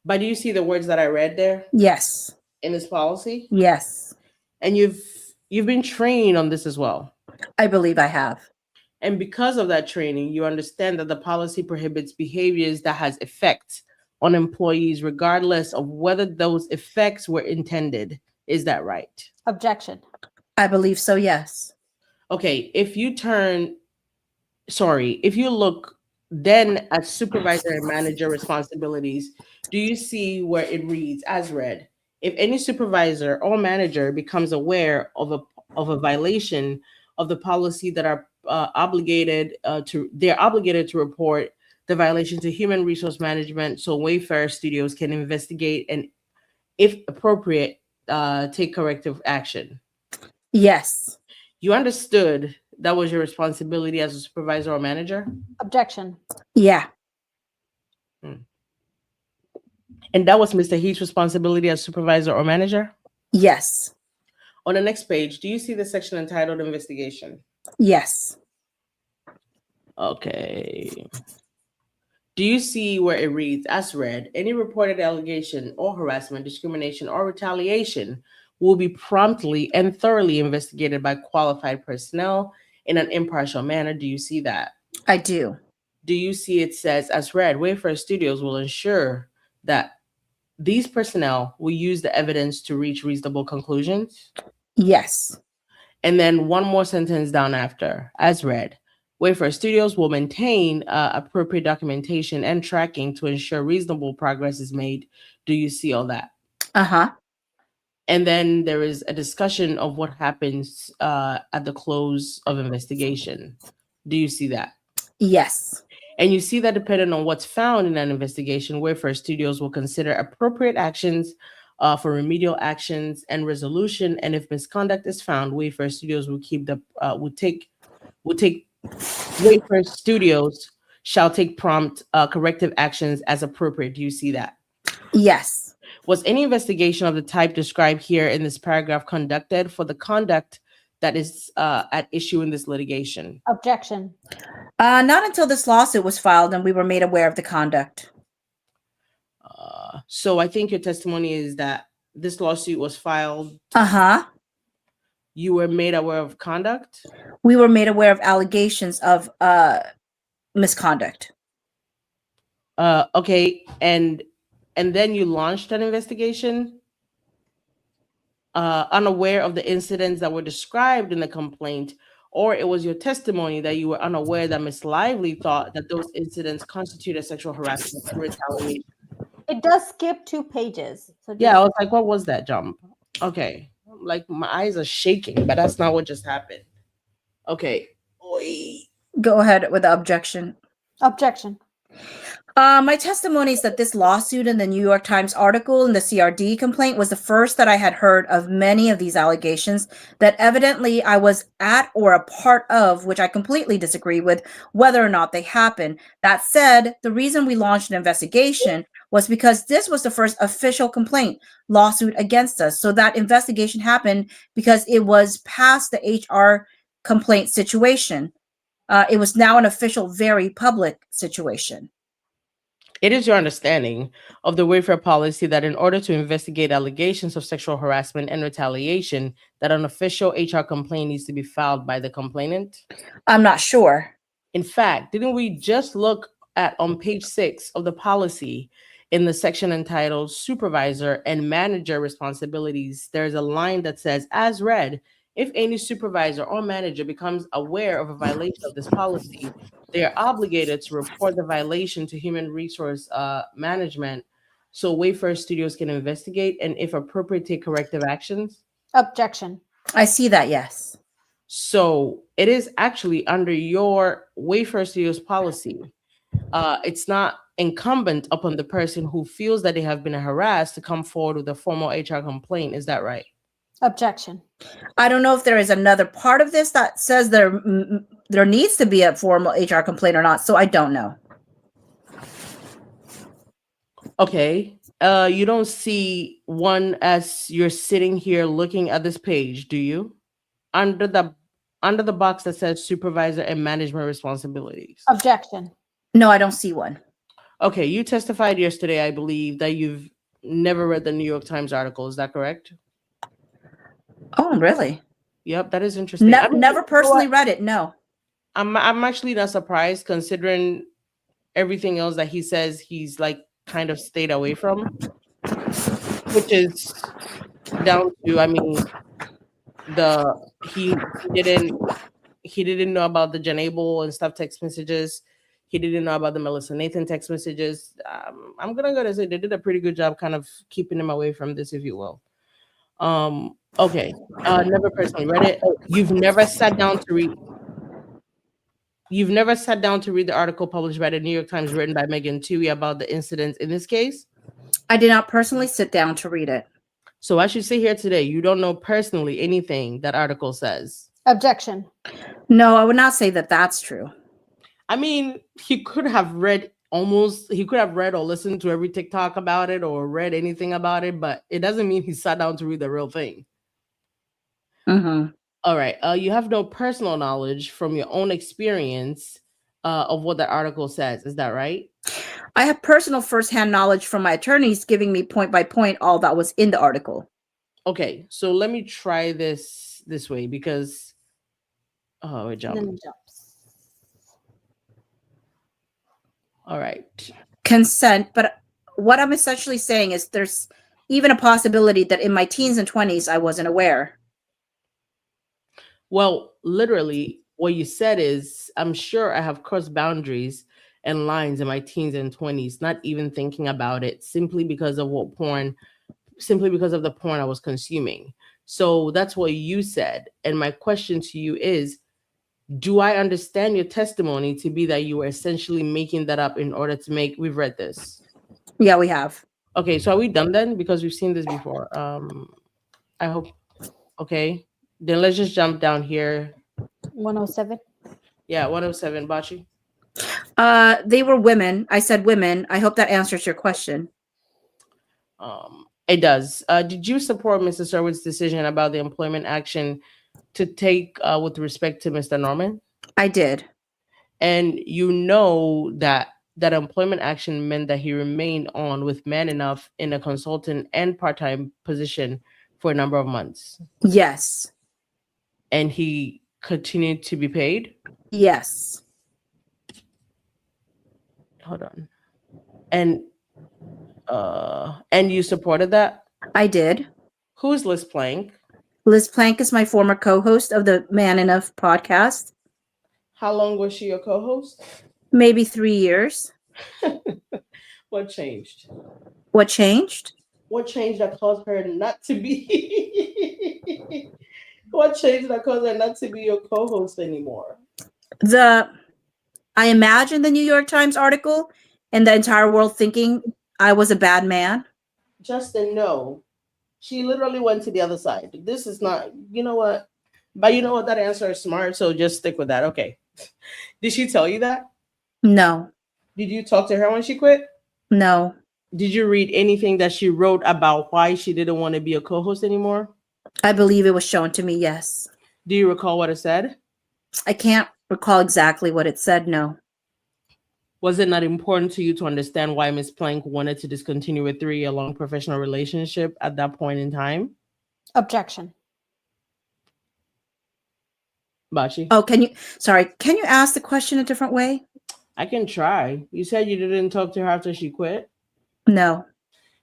But do you see the words that I read there Yes. in this policy? Yes. And you've been trained on this as well. I believe I have. And because of that training, you understand that the policy prohibits behaviors that has effects on employees, regardless of whether those effects were intended. Is that right? Objection. I believe so, yes. Okay, if you look then at supervisor and manager responsibilities, do you see where it reads as read? If any supervisor or manager becomes aware of a violation of the policy that are they're obligated to report the violation to Human Resource Management, so Wayfair Studios can investigate and, if appropriate, take corrective action. Yes. You understood that was your responsibility as a supervisor or manager? Objection. Yeah. And that was Mr. Heath's responsibility as supervisor or manager? Yes. On the next page, do you see the section entitled Investigation? Yes. Okay. Do you see where it reads, as read, any reported allegation or harassment, discrimination, or retaliation will be promptly and thoroughly investigated by qualified personnel in an impartial manner? Do you see that? I do. Do you see it says, as read, Wayfair Studios will ensure that these personnel will use the evidence to reach reasonable conclusions? Yes. And then one more sentence down after, as read, Wayfair Studios will maintain appropriate documentation and tracking to ensure reasonable progress is made. Do you see all that? Uh-huh. And then there is a discussion of what happens at the close of investigation. Do you see that? Yes. And you see that depending on what's found in an investigation, Wayfair Studios will consider appropriate actions for remedial actions and resolution. And if misconduct is found, Wayfair Studios will take Wayfair Studios shall take prompt corrective actions as appropriate. Do you see that? Yes. Was any investigation of the type described here in this paragraph conducted for the conduct that is at issue in this litigation? Objection. Not until this lawsuit was filed and we were made aware of the conduct. So I think your testimony is that this lawsuit was filed. Uh-huh. You were made aware of conduct? We were made aware of allegations of misconduct. Okay, and then you launched an investigation unaware of the incidents that were described in the complaint, or it was your testimony that you were unaware that Ms. Lively thought that those incidents constituted sexual harassment and retaliation. It does skip 2 pages. So Yeah, I was like, what was that jump? Okay, like my eyes are shaking, but that's not what just happened. Okay. Oy. Go ahead with the objection. Objection. My testimony is that this lawsuit and the New York Times article and the CRD complaint was the first that I had heard of many of these allegations that evidently I was at or a part of, which I completely disagree with whether or not they happened. That said, the reason we launched an investigation was because this was the first official complaint lawsuit against us. So that investigation happened because it was past the HR complaint situation. It was now an official, very public situation. It is your understanding of the Wayfair policy that in order to investigate allegations of sexual harassment and retaliation, that an official HR complaint needs to be filed by the complainant? I'm not sure. In fact, didn't we just look at on page 6 of the policy in the section entitled Supervisor and Manager Responsibilities, there's a line that says, as read, if any supervisor or manager becomes aware of a violation of this policy, they are obligated to report the violation to Human Resource Management so Wayfair Studios can investigate and, if appropriate, take corrective actions? Objection. I see that, yes. So it is actually under your Wayfair Studios policy. It's not incumbent upon the person who feels that they have been harassed to come forward with a formal HR complaint. Is that right? Objection. I don't know if there is another part of this that says there needs to be a formal HR complaint or not, so I don't know. Okay. You don't see one as you're sitting here looking at this page, do you? Under the box that says Supervisor and Management Responsibilities. Objection. No, I don't see one. Okay, you testified yesterday, I believe, that you've never read the New York Times article. Is that correct? Oh, really? Yep, that is interesting. I mean, Never personally read it. No. I'm actually not surprised considering everything else that he says he's like kind of stayed away from, which is down to, I mean, he didn't know about the Jen Abel and stuff text messages. He didn't know about the Melissa Nathan text messages. I'm gonna go to say they did a pretty good job kind of keeping him away from this, if you will. Okay. Never personally read it. You've never sat down to read the article published by the New York Times written by Megan Twohey about the incidents in this case? I did not personally sit down to read it. So I should say here today, you don't know personally anything that article says. Objection. No, I would not say that that's true. I mean, he could have read or listened to every TikTok about it or read anything about it, but it doesn't mean he sat down to read the real thing. Mm-hmm. All right. You have no personal knowledge from your own experience of what that article says. Is that right? I have personal firsthand knowledge from my attorneys giving me point by point all that was in the article. Okay. So let me try this way because it jumped. All right. Consent, but what I'm essentially saying is there's even a possibility that in my teens and 20s I wasn't aware. Well, literally, what you said is, I'm sure I have crossed boundaries and lines in my teens and 20s, not even thinking about it, simply because of the porn I was consuming. So that's what you said. And my question to you is, do I understand your testimony to be that you were essentially making that up in order to we've read this? Yeah, we have. Okay, so are we done then? Because we've seen this before. I hope. Okay. Then let's just jump down here. 107. Yeah, 107, Bachi. They were women. I said women. I hope that answers your question. It does. Did you support Mr. Sherwood's decision about the employment action to take with respect to Mr. Norman? I did. And you know that employment action meant that he remained on with Man Enough in a consultant and part-time position for a number of months. Yes. And he continued to be paid? Yes. Hold on. And you supported that? I did. Who's Liz Plank? Liz Plank is my former co-host of the Man Enough podcast. How long was she your co-host? Maybe 3 years. What changed? What changed? What changed that caused her not to be What changed that caused her not to be your co-host anymore? I imagine the New York Times article and the entire world thinking I was a bad man. Justin, no. She literally went to the other side. This is not, you know what? But you know what? That answer is smart, so just stick with that. Okay. Did she tell you that? No. Did you talk to her when she quit? No. Did you read anything that she wrote about why she didn't want to be a co-host anymore? I believe it was shown to me, yes. Do you recall what it said? I can't recall exactly what it said, no. Was it not important to you to understand why Ms. Plank wanted to discontinue a 3-year-long professional relationship at that point in time? Objection. Bachi? Oh, can you ask the question a different way? I can try. You said you didn't talk to her after she quit? No.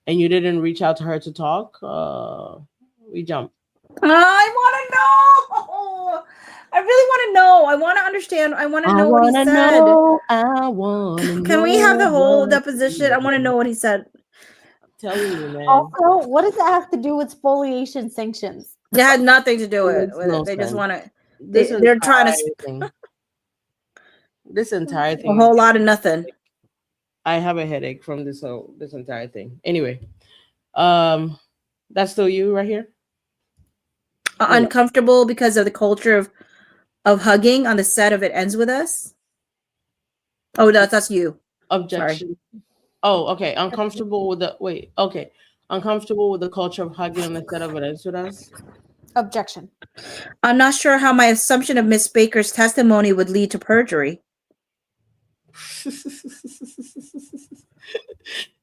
And you didn't reach out to her to talk? We jump. I want to know. I really want to know. I want to understand. I want to know what he said. I want to know. Can we have the whole deposition? I want to know what he said. I'm telling you, man. Also, what does that have to do with spoliation sanctions? It had nothing to do with it. No They just sense. want to. They're trying to. This entire thing. A whole lot of nothing. I have a headache from this entire thing. Anyway, that's still you right here. Uncomfortable because of the culture of hugging on the set of It Ends With Us. Oh, that's you. Objection. Sorry. Oh, okay. Uncomfortable with the Uncomfortable with the culture of hugging on the set of It Ends With Us. Objection. I'm not sure how my assumption of Miss Baker's testimony would lead to perjury.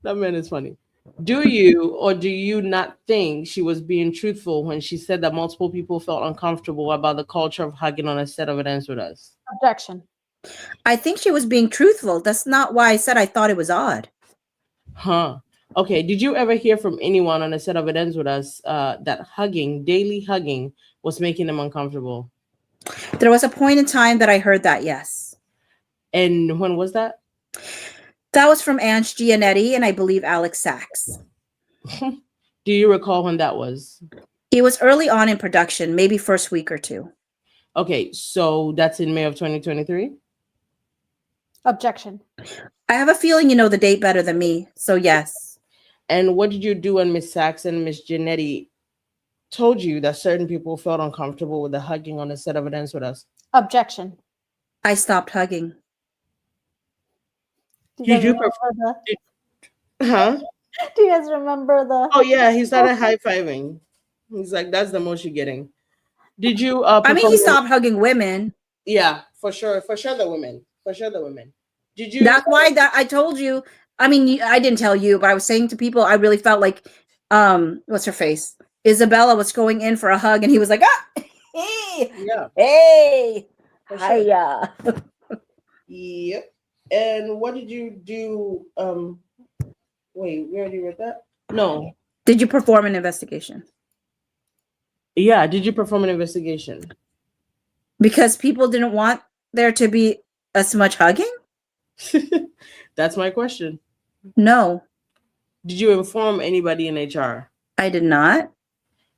That man is funny. Do you or do you not think she was being truthful when she said that multiple people felt uncomfortable about the culture of hugging on a set of events with us? Objection. I think she was being truthful. That's not why I said I thought it was odd. Huh. Okay. Did you ever hear from anyone on a set of events with us that daily hugging, was making them uncomfortable? There was a point in time that I heard that, yes. And when was that? That was from Ange Gianetti and I believe Alex Sachs. Do you recall when that was? It was early on in production, maybe first week or two. Okay, so that's in May of 2023? Objection. I have a feeling you know the date better than me, so yes. And what did you do when Miss Sachs and Miss Gianetti told you that certain people felt uncomfortable with the hugging on the set of events with us? Objection. I stopped hugging. Do you guys You remember Huh? do you guys remember the? Oh yeah, he started high-fiving. He's like, that's the most you're getting. Did you I mean, he perform- stopped hugging women. Yeah, for sure the women. Did you That's why that I told you. I mean, I didn't tell you, but I was saying to people, I really felt like, what's her face? Isabella was going in for a hug, and he was like, ah, hey, Yeah, hey, for sure. hiya. Yep. And what did you do? Wait, we already read that? No. Did you perform an investigation? Yeah, did you perform an investigation? Because people didn't want there to be as much hugging? That's my question. No, Did you inform anybody in HR? I did not.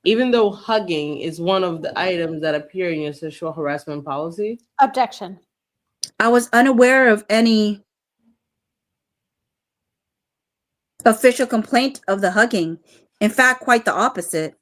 Even though hugging is one of the items that appear in your sexual harassment policy? Objection. I was unaware of any official complaint of the hugging. In fact, quite the opposite.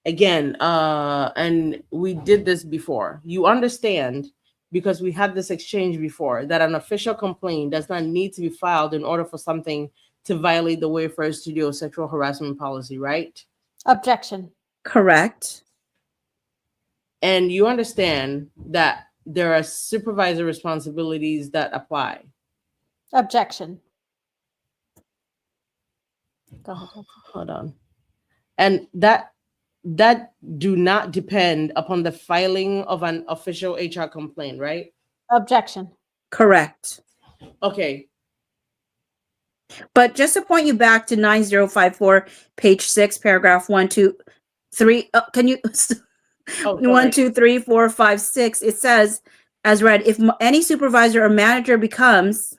Again, and we did this before. You understand, because we had this exchange before, that an official complaint does not need to be filed in order for something to violate the Wayfair Studio sexual harassment policy, right? Objection. Correct. And you understand that there are supervisor responsibilities that apply. Objection. Go ahead. Hold on. And that do not depend upon the filing of an official HR complaint, right? Objection. Correct. Okay. But just to point you back to 9054, page 6, paragraph 1, 2, 3. Can you? Oh, 1, 2, 3, 4, 5, 6. It says, as read, if any supervisor or manager becomes,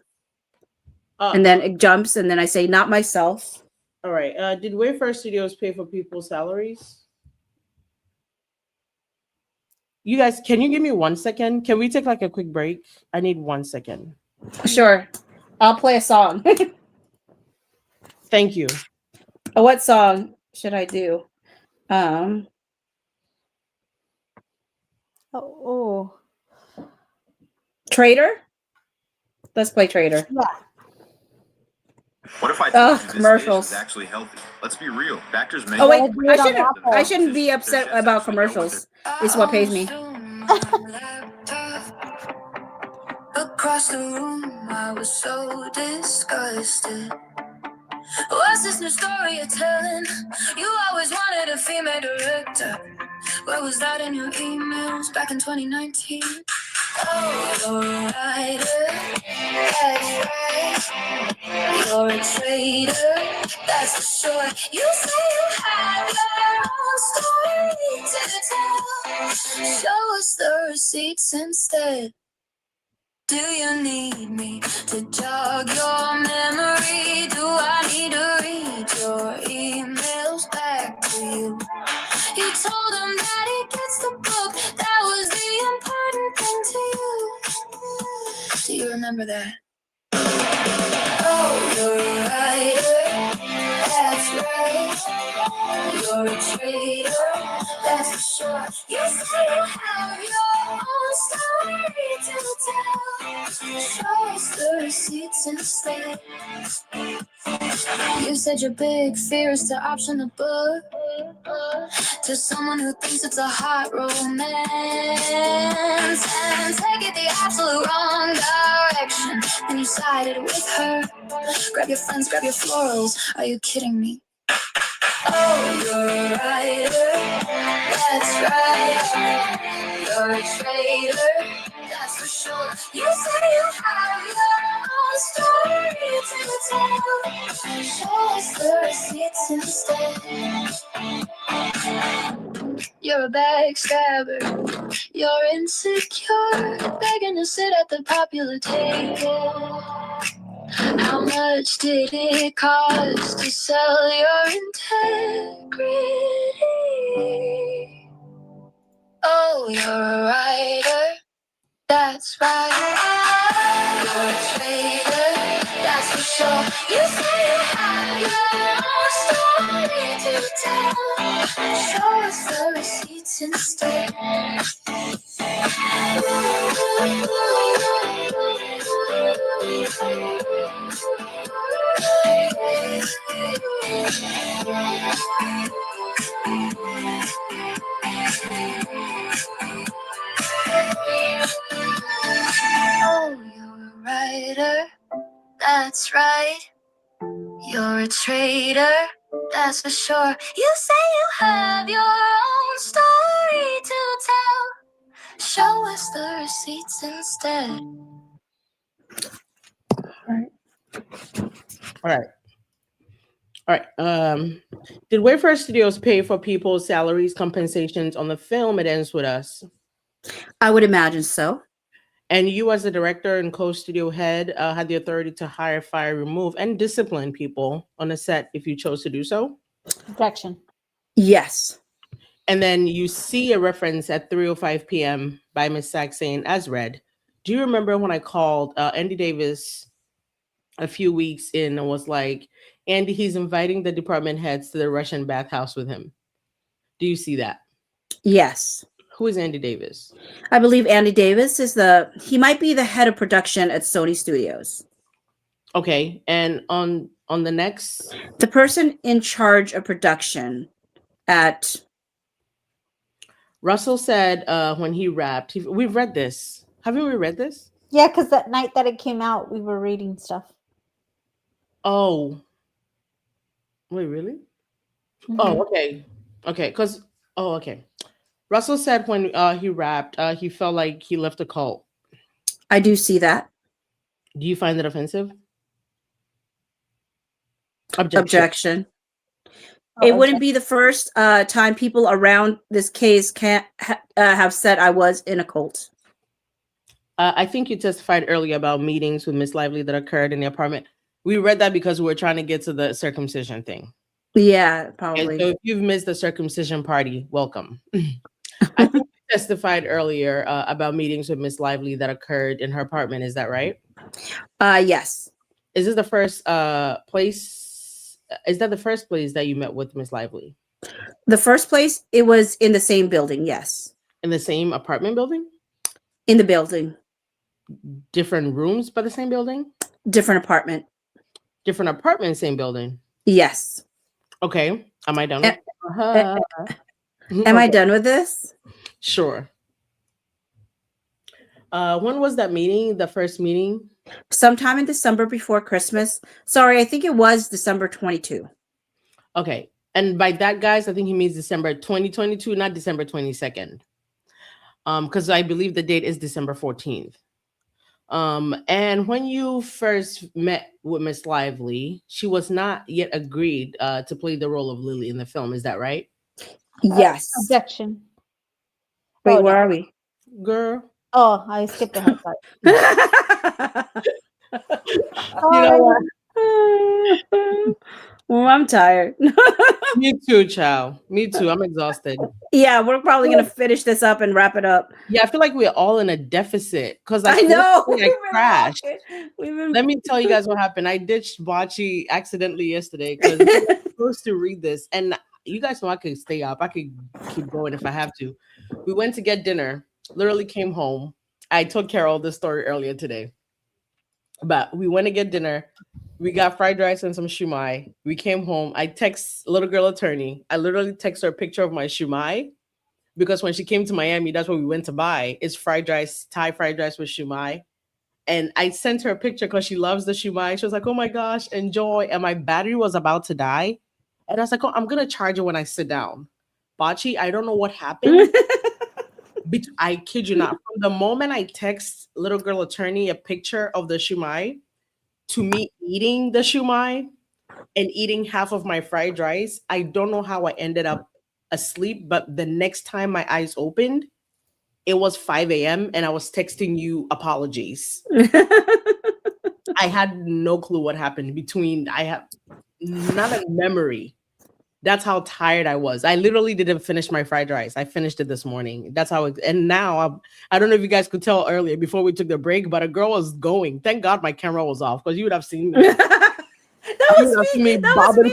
and then it jumps, and then I say, not myself. All right. Did Wayfair Studios pay for people's salaries? You guys, can you give me 1 second? Can we take like a quick break? I need 1 second. Sure. I'll play a song. Thank you. What song should I do? Oh. Trader? Let's play Trader. Yeah. What if I told you this commercials. dish is actually healthy? Let's be real. Doctors may. Oh wait, do it on Apple. I shouldn't be upset about commercials. It's what pays me. Across the room, I was so disgusted. What's this new story you're telling? You always wanted a female director. Where was that in your emails back in 2019? Oh, you're a writer, that's right. You're a traitor, that's for sure. You say you have your own story to tell. Show us the receipts instead. Do you need me to jog your memory? Do I need to read your emails back to you? You told him that he gets the book. That was the important thing to you. Do you remember that? Oh, you're a writer, that's right. You're a traitor, that's for sure. You say you have your own story to tell. Show us the receipts instead. You said your big fear is to option the book to someone who thinks it's a hot romance and take it the absolute wrong direction. deposition, and you sided with her. Grab your friends, grab your florals. Are you kidding me? Oh, you're a writer. That's right. You're a traitor. That's for sure. You say you have your own story to tell. Show us the receipts instead. You're a backstabber. You're insecure. Begging to sit at the popular table. How much did it cost to sell your integrity? Oh, you're a writer. That's right. You're a traitor. That's for sure. You say you have your own story to tell. Show us the receipts instead. Oh, you're a writer. That's right. You're a traitor. That's for sure. You say you have your own story to tell. Show us the receipts instead. All right. Did Wayfair Studios pay for people's salaries, compensations on the film It Ends With Us? I would imagine so. And you, as the director and co-studio head, had the authority to hire, fire, remove, and discipline people on a set if you chose to do so? Objection. Yes. And then you see a reference at 3:05 p.m. by Ms. Sachs saying, as read. Do you remember when I called Andy Davis a few weeks in and was like, Andy, he's inviting the department heads to the Russian bathhouse with him? Do you see that? Yes. Who is Andy Davis? I believe Andy Davis is he might be the head of production at Sony Studios. Okay. And on the next, the person in charge of production at Russell said when he rapped, we've read this. Haven't we read this? Yeah, because that night that it came out, we were reading stuff. Oh. Wait, really? Mm-hmm. Oh, okay. Okay. Okay. Russell said when he rapped, he felt like he left a cult. I do see that. Do you find it offensive? Objection. It wouldn't be the first time people around this case can't have said I was in a cult. I think you testified earlier about meetings with Miss Lively that occurred in the apartment. We read that because we were trying to get to the circumcision thing. Yeah, probably. Okay, so if you've missed the circumcision party, welcome. I think you testified earlier about meetings with Miss Lively that occurred in her apartment. Is that right? Yes. Is this the first place? Is that the first place that you met with Miss Lively? The first place, it was in the same building. Yes. In the same apartment building? In the building. Different rooms, but the same building? Different apartment. Different apartment, same building? Yes. Okay. Am I done? Am I done with this? Sure. When was that meeting? The first meeting? Sometime in December before Christmas. Sorry, I think it was December 22. Okay. And by that, guys, I think he means December 2022, not December 22nd. Because I believe the date is December 14th. And when you first met with Miss Lively, she was not yet agreed to play the role of Lily in the film. Is that right? Yes. Objection. Wait, where are we? Girl. Oh, I skipped ahead. Sorry. You know what? Well, I'm tired. Me too, child. Me too. I'm exhausted. Yeah, we're probably gonna finish this up and wrap it up. Yeah, I feel like we're all in a deficit because I know. I crashed. Been... Let me tell you guys what happened. I ditched Bachi accidentally yesterday because we were supposed to read this, and you guys know I could stay up. I could keep going if I have to. We went to get dinner. Literally came home. I told Carol this story earlier today, but we went to get dinner. We got fried rice and some shumai. We came home. I text little girl attorney. I literally text her a picture of my shumai because when she came to Miami, that's what we went to buy. It's fried rice, Thai fried rice with shumai. And I sent her a picture because she loves the shumai. She was like, oh my gosh, enjoy. And my battery was about to die. And I was like, oh, I'm going to charge it when I sit down. Bachi, I don't know what happened. I kid you not. From the moment I text little girl attorney a picture of the shumai to me eating the shumai and eating half of my fried rice, I don't know how I ended up asleep. But the next time my eyes opened, it was 5 a.m. and I was texting you apologies. I had no clue what happened I have not a memory. That's how tired I was. I literally didn't finish my fried rice. I finished it this morning. That's how and now I don't know if you guys could tell earlier before we took the break, but a girl was going. Thank God my camera was off because you would have seen me. That was me. That was me.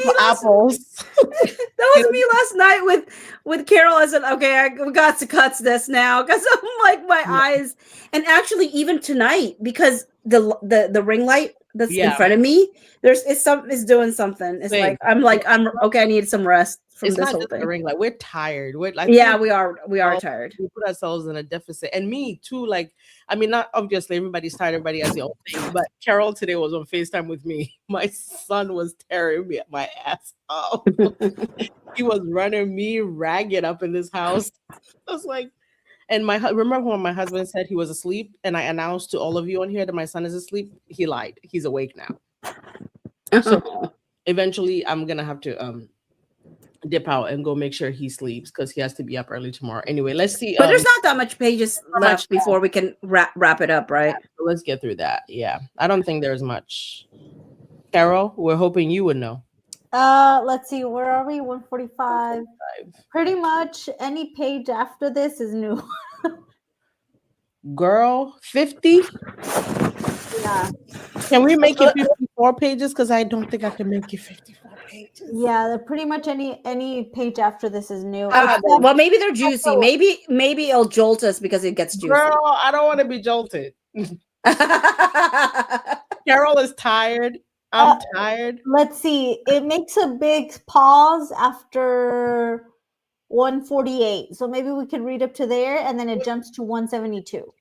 That was me last night with Carol. I said, okay, we got to cut this now because I'm like my eyes. And actually, even tonight, because the ring light that's in front of me, it's doing something. It's like I'm okay. I need some rest from this whole thing. The ring light. We're tired. We are tired. We put ourselves in a deficit, and me too. Like, I mean, not obviously everybody's tired. Everybody has their own thing. But Carol today was on FaceTime with me. My son was tearing me at my ass up. He was running me ragged up in this house. I was like, and remember when my husband said he was asleep, and I announced to all of you on here that my son is asleep? He lied. He's awake now. So eventually, I'm gonna have to dip out and go make sure he sleeps because he has to be up early tomorrow. Anyway, let's see. But there's not that much pages left before we can wrap it up, right? So let's get through that. Yeah, I don't think there's much. Carol, we're hoping you would know. Let's see. Where are we? 145. Pretty much any page after this is new. Girl, 50. Yeah. Can we make it 54 pages? Because I don't think I can make it 54 pages. Yeah, pretty much any page after this is new. Well, maybe they're juicy. Maybe it'll jolt us because it gets juicy. Girl, I don't want to be jolted. Carol is tired. I'm tired. Let's see. It makes a big pause after 148. So maybe we could read up to there and then it jumps to 172.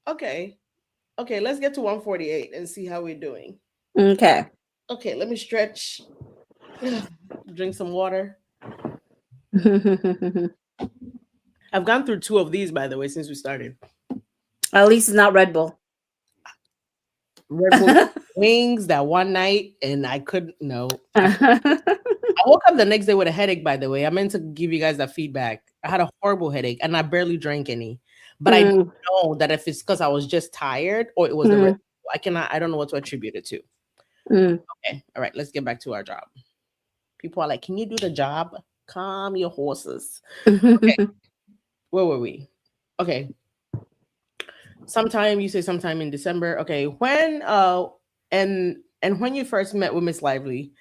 Okay, let's get to 148 and see how we're doing. Okay, let me stretch. Drink some water. I've gone through 2 of these, by the way, since we started. At least it's not Red Bull. Red Bull wings that one night, and I couldn't. No. I woke up the next day with a headache, by the way. I meant to give you guys that feedback. I had a horrible headache, and I barely drank any. But I don't know that if it's because I was just tired or it was the Red Bull. I don't know what to attribute it to. Okay. All right. Let's get back to our job. People are like, can you do the job? Calm your horses. Okay. Where were we? Okay. You say sometime in December. Okay. When and when you first met with Miss Lively,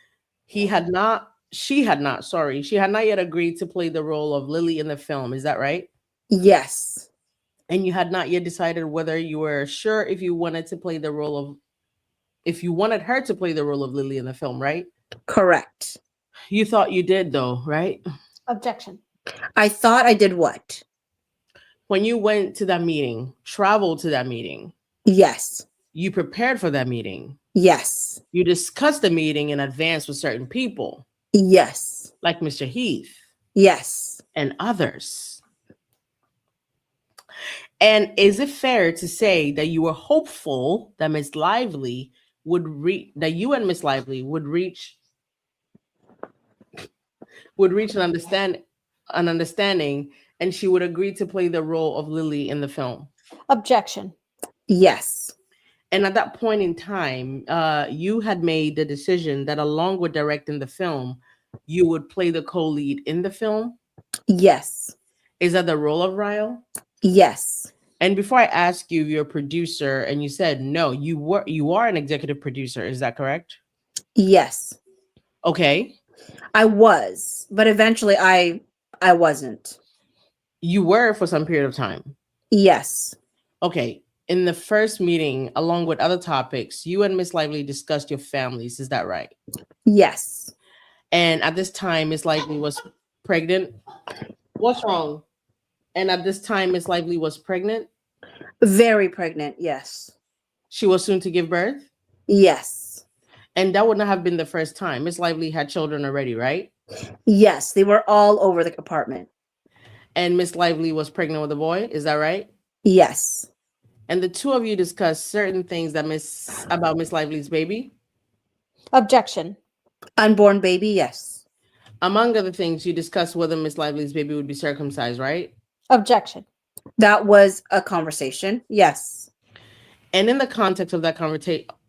she had not yet agreed to play the role of Lily in the film. Is that right? Yes. And you had not yet decided whether you were sure if you wanted her to play the role of Lily in the film, right? Correct. You thought you did though, right? Objection. I thought I did what? When you went to that meeting, traveled to that meeting. Yes. You prepared for that meeting. Yes. You discussed the meeting in advance with certain people. Yes. Like Mr. Heath. Yes. And others. And is it fair to say that you were hopeful that Miss Lively that you and Miss Lively would reach an understanding, and she would agree to play the role of Lily in the film? Objection. Yes. And at that point in time, you had made the decision that along with directing the film, you would play the co-lead in the film? Yes. Is that the role of Ryle? Yes. And before I ask you, you're a producer, and you said no, you are an executive producer. Is that correct? Yes. Okay. I was, but eventually I wasn't. You were for some period of time. Yes. Okay. In the first meeting, along with other topics, you and Miss Lively discussed your families. Is that right? Yes. And at this time, Miss Lively was pregnant. What's wrong? And at this time, Miss Lively was pregnant? Very pregnant, yes. She was soon to give birth? Yes. And that would not have been the first time. Miss Lively had children already, right? Yes, they were all over the apartment. And Miss Lively was pregnant with a boy, is that right? Yes. And the two of you discussed certain things that about Miss Lively's baby? Objection. Unborn baby, yes. Among other things, you discussed whether Miss Lively's baby would be circumcised, right? Objection. That was a conversation, yes. And in the context of that conversation,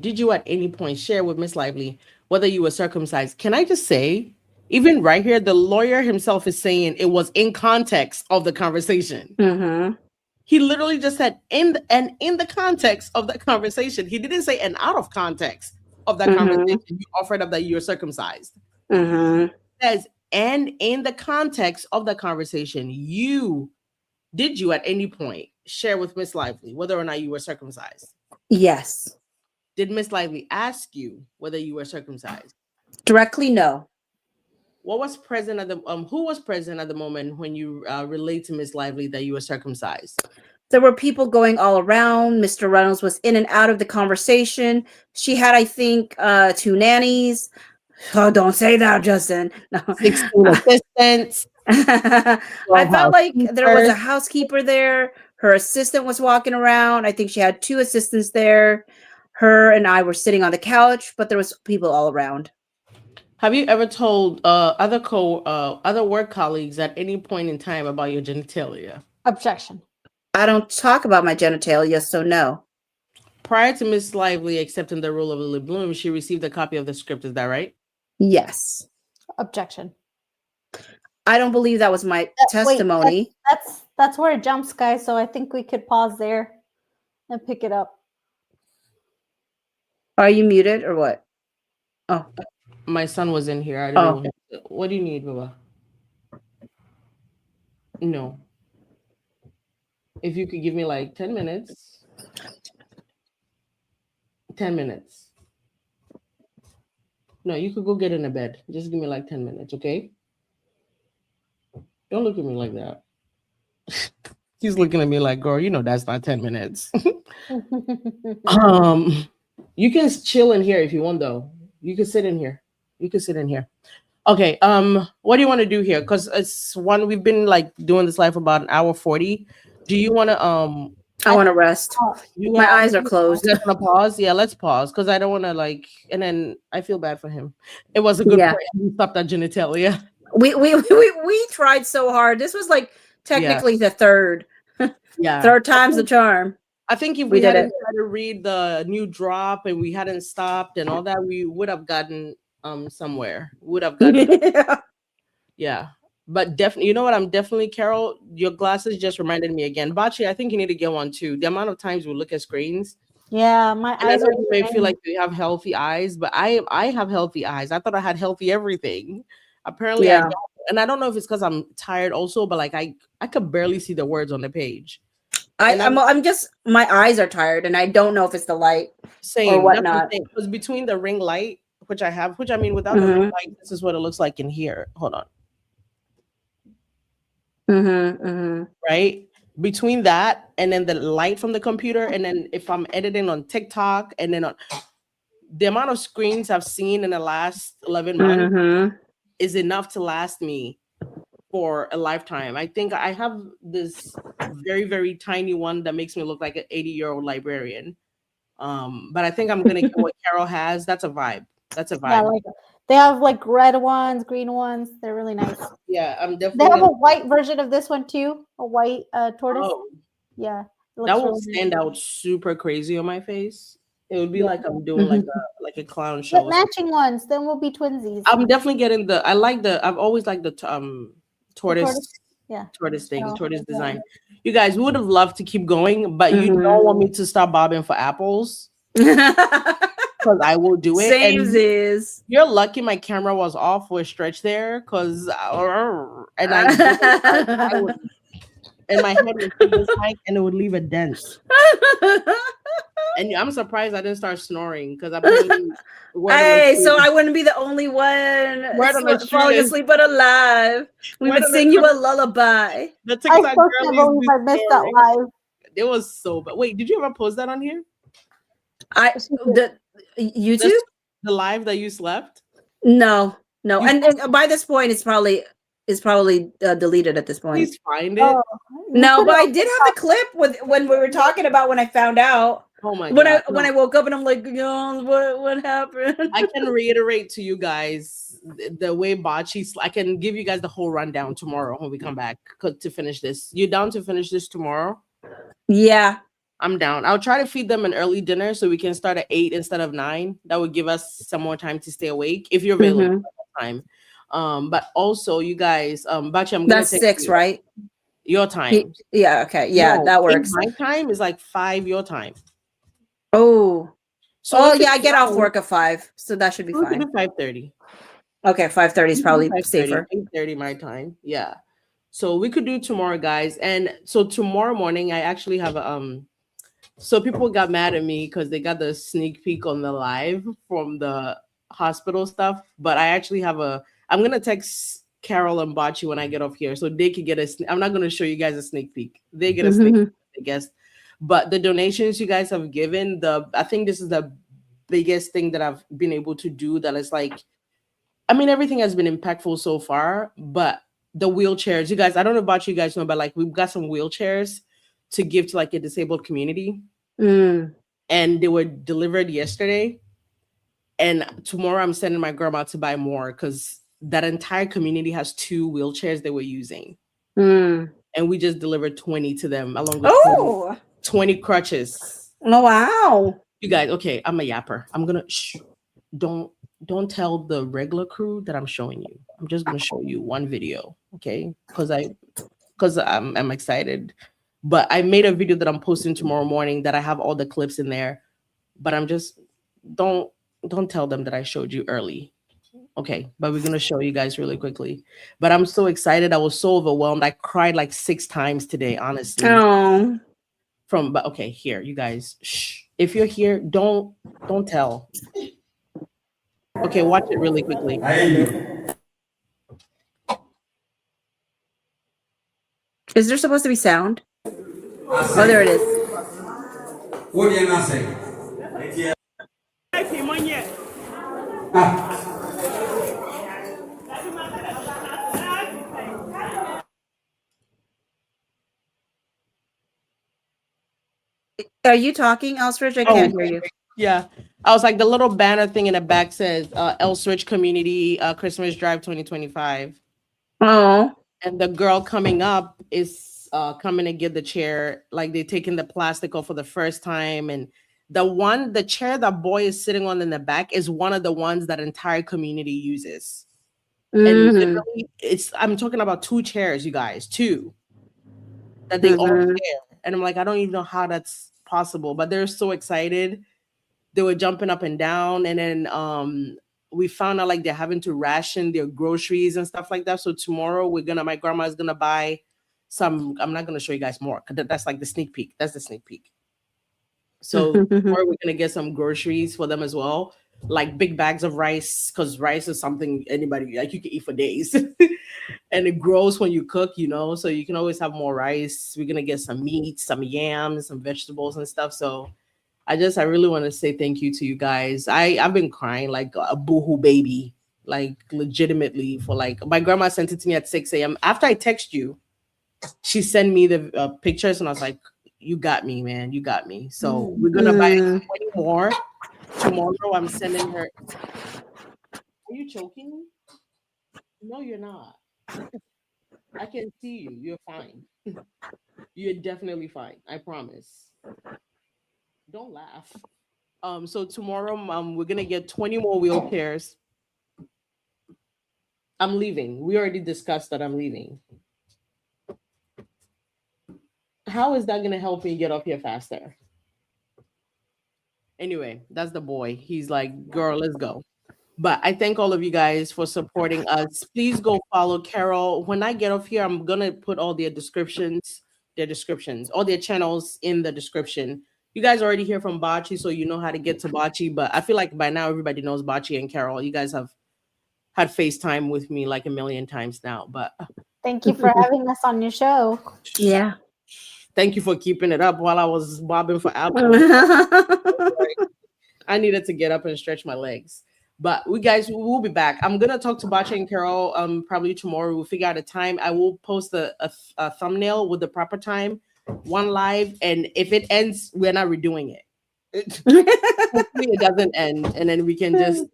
did you at any point share with Miss Lively whether you were circumcised? Can I just say, even right here, the lawyer himself is saying it was in context of the conversation. Mm-hmm. He literally just said in the context of that conversation. He didn't say and out of context of that conversation. You offered up that you're circumcised. Mm-hmm. It says, and in the context of the conversation, did you at any point share with Miss Lively whether or not you were circumcised? Yes. Did Miss Lively ask you whether you were circumcised? Directly, no. What was present at the who was present at the moment when you relayed to Miss Lively that you were circumcised? There were people going all around. Mr. Reynolds was in and out of the conversation. She had, I think, 2 nannies. Oh, don't say that, Justin. No. 16 assistants. I felt like there was a housekeeper there. Her assistant was walking around. I think she had 2 assistants there. Her and I were sitting on the couch, but there was people all around. Have you ever told other work colleagues at any point in time about your genitalia? Objection. I don't talk about my genitalia, so no. Prior to Miss Lively accepting the role of Lily Bloom, she received a copy of the script. Is that right? Yes. Objection. I don't believe that was my testimony. Wait, that's where it jumps, guys. So I think we could pause there and pick it up. Are you muted or what? Oh. My son was in here. I don't know. What do you need, Baba? No. If you could give me like 10 minutes. 10 minutes. No, you could go get in a bed. Just give me like 10 minutes, okay? Don't look at me like that. He's looking at me like, girl, you know that's not 10 minutes. You can chill in here if you want, though. You can sit in here. Okay. What do you want to do here? Because we've been like doing this live for about 1:40. Do you want to I want to rest. My eyes are closed. You guys want to pause? Yeah, let's pause because I don't want to like. And then I feel bad for him. It was a good point. He stopped that genitalia. We tried so hard. This was like technically the third. Third time's the charm. I think if we hadn't tried to read the new drop and we hadn't stopped and all that, we would have gotten somewhere. Yeah. But definitely, you know what? I'm definitely, Carol, your glasses just reminded me again. Bachi, I think you need to get one too. The amount of times we look at screens. Yeah, my eyes are. You may feel like you have healthy eyes, but I have healthy eyes. I thought I had healthy everything. Apparently, I don't. And I don't know if it's because I'm tired also, but like I could barely see the words on the page. I'm just, my eyes are tired, and I don't know if it's the light or whatnot. Because between the ring light, which I have, which I mean, without the ring light, this is what it looks like in here. Hold on. Right between that and then the light from the computer, and then if I'm editing on TikTok, and then on the amount of screens I've seen in the last 11 months is enough to last me for a lifetime. I think I have this very, very tiny one that makes me look like an 80-year-old librarian. But I think I'm gonna get what Carol has. That's a vibe. Yeah, like they have like red ones, green ones. They're really nice. Yeah, I'm definitely. They have a white version of this one too. A white tortoise. Oh. Yeah, that will stand out super crazy on my face. It would be like I'm doing like a clown show. But matching ones, then we'll be twinsies. I'm definitely getting I've always liked the tortoise thing, tortoise design. You guys, we would have loved to keep going, but you don't want me to stop bobbing for apples. Because I will do it. Is you're lucky my camera was off with Stretch there, because I would, and my head would be this height and it would leave a dent. And I'm surprised I didn't start snoring, because so I wouldn't be the only one falling asleep but alive. We would sing you a lullaby. The TikTok I missed that live. It was so bad. Wait, did you ever post that on here? The YouTube? The live that you slept? No. You- And by this point, it's probably deleted at this point. Please find it. Oh, No, but I did have the clip when we were talking about when I found out. Oh my When god! I woke up and I'm like, what happened? I can reiterate to you guys the way Bachi. I can give you guys the whole rundown tomorrow when we come back to finish this. You down to finish this tomorrow? Yeah. I'm down. I'll try to feed them an early dinner so we can start at 8 instead of 9. That would give us some more time to stay awake if you're available at that time. But also you guys, Bachi, I'm gonna That's 6, right? Your time. Yeah, okay. Yeah, that works. My time is like 5 your time. Oh. So yeah, I get off work at 5, so that should be fine. 5:30. Okay, 5:30 is probably safer. 8:30 my time. Yeah. So we could do tomorrow, guys. And so tomorrow morning, I actually have a so people got mad at me because they got the sneak peek on the live from the hospital stuff. But I actually have I'm gonna text Carol and Bachi when I get off here so they could get I'm not gonna show you guys a sneak peek. They get a sneak peek, I guess. But the donations you guys have given, I think this is the biggest thing that I've been able to do that is like, I mean, everything has been impactful so far, but the wheelchairs, you guys, I don't know about you guys know, but like we've got some wheelchairs to give to like a disabled community. And they were delivered yesterday. And tomorrow I'm sending my grandma to buy more because that entire community has 2 wheelchairs they were using. And we just delivered 20 to them along with 20 crutches. Oh, wow. You guys, okay, I'm a yapper. I'm gonna don't tell the regular crew that I'm showing you. I'm just gonna show you one video, okay? Because I'm excited. But I made a video that I'm posting tomorrow morning that I have all the clips in there. But I'm just don't tell them that I showed you early. Okay, but we're gonna show you guys really quickly. But I'm so excited. I was so overwhelmed. I cried like 6 times today, honestly. Oh. But okay, here, you guys. Shh. If you're here, don't tell. Okay, watch it really quickly. Is there supposed to be sound? Oh, there it is. What do you not say? Are you talking, Elsridge? I can't hear you. Yeah. I was like, the little banner thing in the back says Elsridge Community Christmas Drive 2025. Oh. And the girl coming up is coming to get the chair. Like they're taking the plastic off for the first time. And the chair that boy is sitting on in the back is one of the ones that entire community uses. And literally, I'm talking about 2 chairs, you guys, 2 that they all share. And I'm like, I don't even know how that's possible, but they're so excited. They were jumping up and down. And then we found out like they're having to ration their groceries and stuff like that. So tomorrow my grandma is going to buy some, I'm not going to show you guys more because that's like the sneak peek. That's the sneak peek. So tomorrow we're going to get some groceries for them as well. Like big bags of rice, because rice is something anybody like you can eat for days. And it grows when you cook, so you can always have more rice. We're gonna get some meat, some yams, some vegetables and stuff. So I really want to say thank you to you guys. I've been crying like a boohoo baby, like legitimately for like my grandma sent it to me at 6 a.m. After I text you, she sent me the pictures and I was like, you got me, man, you got me. So we're gonna buy 20 more. Tomorrow I'm sending her. Are you choking? No, you're not. I can see you. You're fine. You're definitely fine. I promise. Don't laugh. So tomorrow we're gonna get 20 more wheelchairs. I'm leaving. We already discussed that I'm leaving. How is that gonna help me get up here faster? Anyway, that's the boy. He's like, girl, let's go. But I thank all of you guys for supporting us. Please go follow Carol. When I get off here, I'm going to put all their descriptions, all their channels in the description. You guys already hear from Bachi, so you know how to get to Bachi. But I feel like by now everybody knows Bachi and Carol. You guys have had FaceTime with me like a million times now. But thank you for having us on your show. Yeah. Thank you for keeping it up while I was bobbing for apples. I needed to get up and stretch my legs. But we will be back. I'm gonna talk to Bacha and Carol probably tomorrow. We'll figure out a time. I will post a thumbnail with the proper time, one live, and if it ends, we're not redoing it. Hopefully it doesn't end, and then we can just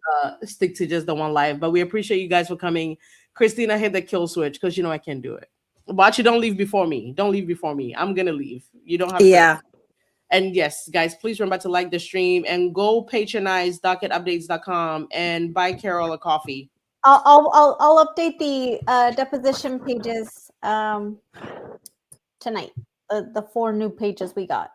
stick to just the one live. But we appreciate you guys for coming. Christina, hit the kill switch because I can't do it. Bacha, don't leave before me. Don't leave before me. I'm gonna leave. You don't have to. Yeah. And yes, guys, please remember to like the stream and go patronize docketupdates.com and buy Carol a coffee. I'll update the deposition pages tonight. The 4 new pages we got.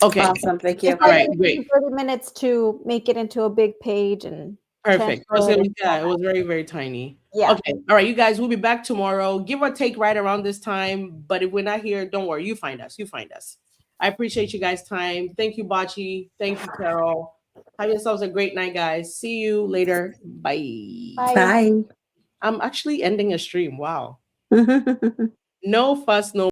Okay. Awesome. Thank you. All right, great. 30 minutes to make it into a big page and perfect. It was very, very tiny. Yeah. Okay. All right, you guys, we'll be back tomorrow. Give or take right around this time. But if we're not here, don't worry. You find us. I appreciate you guys' time. Thank you, Bachi. Thank you, Carol. Have yourselves a great night, guys. See you later. Bye. Bye. I'm actually ending a stream. Wow. No fuss, no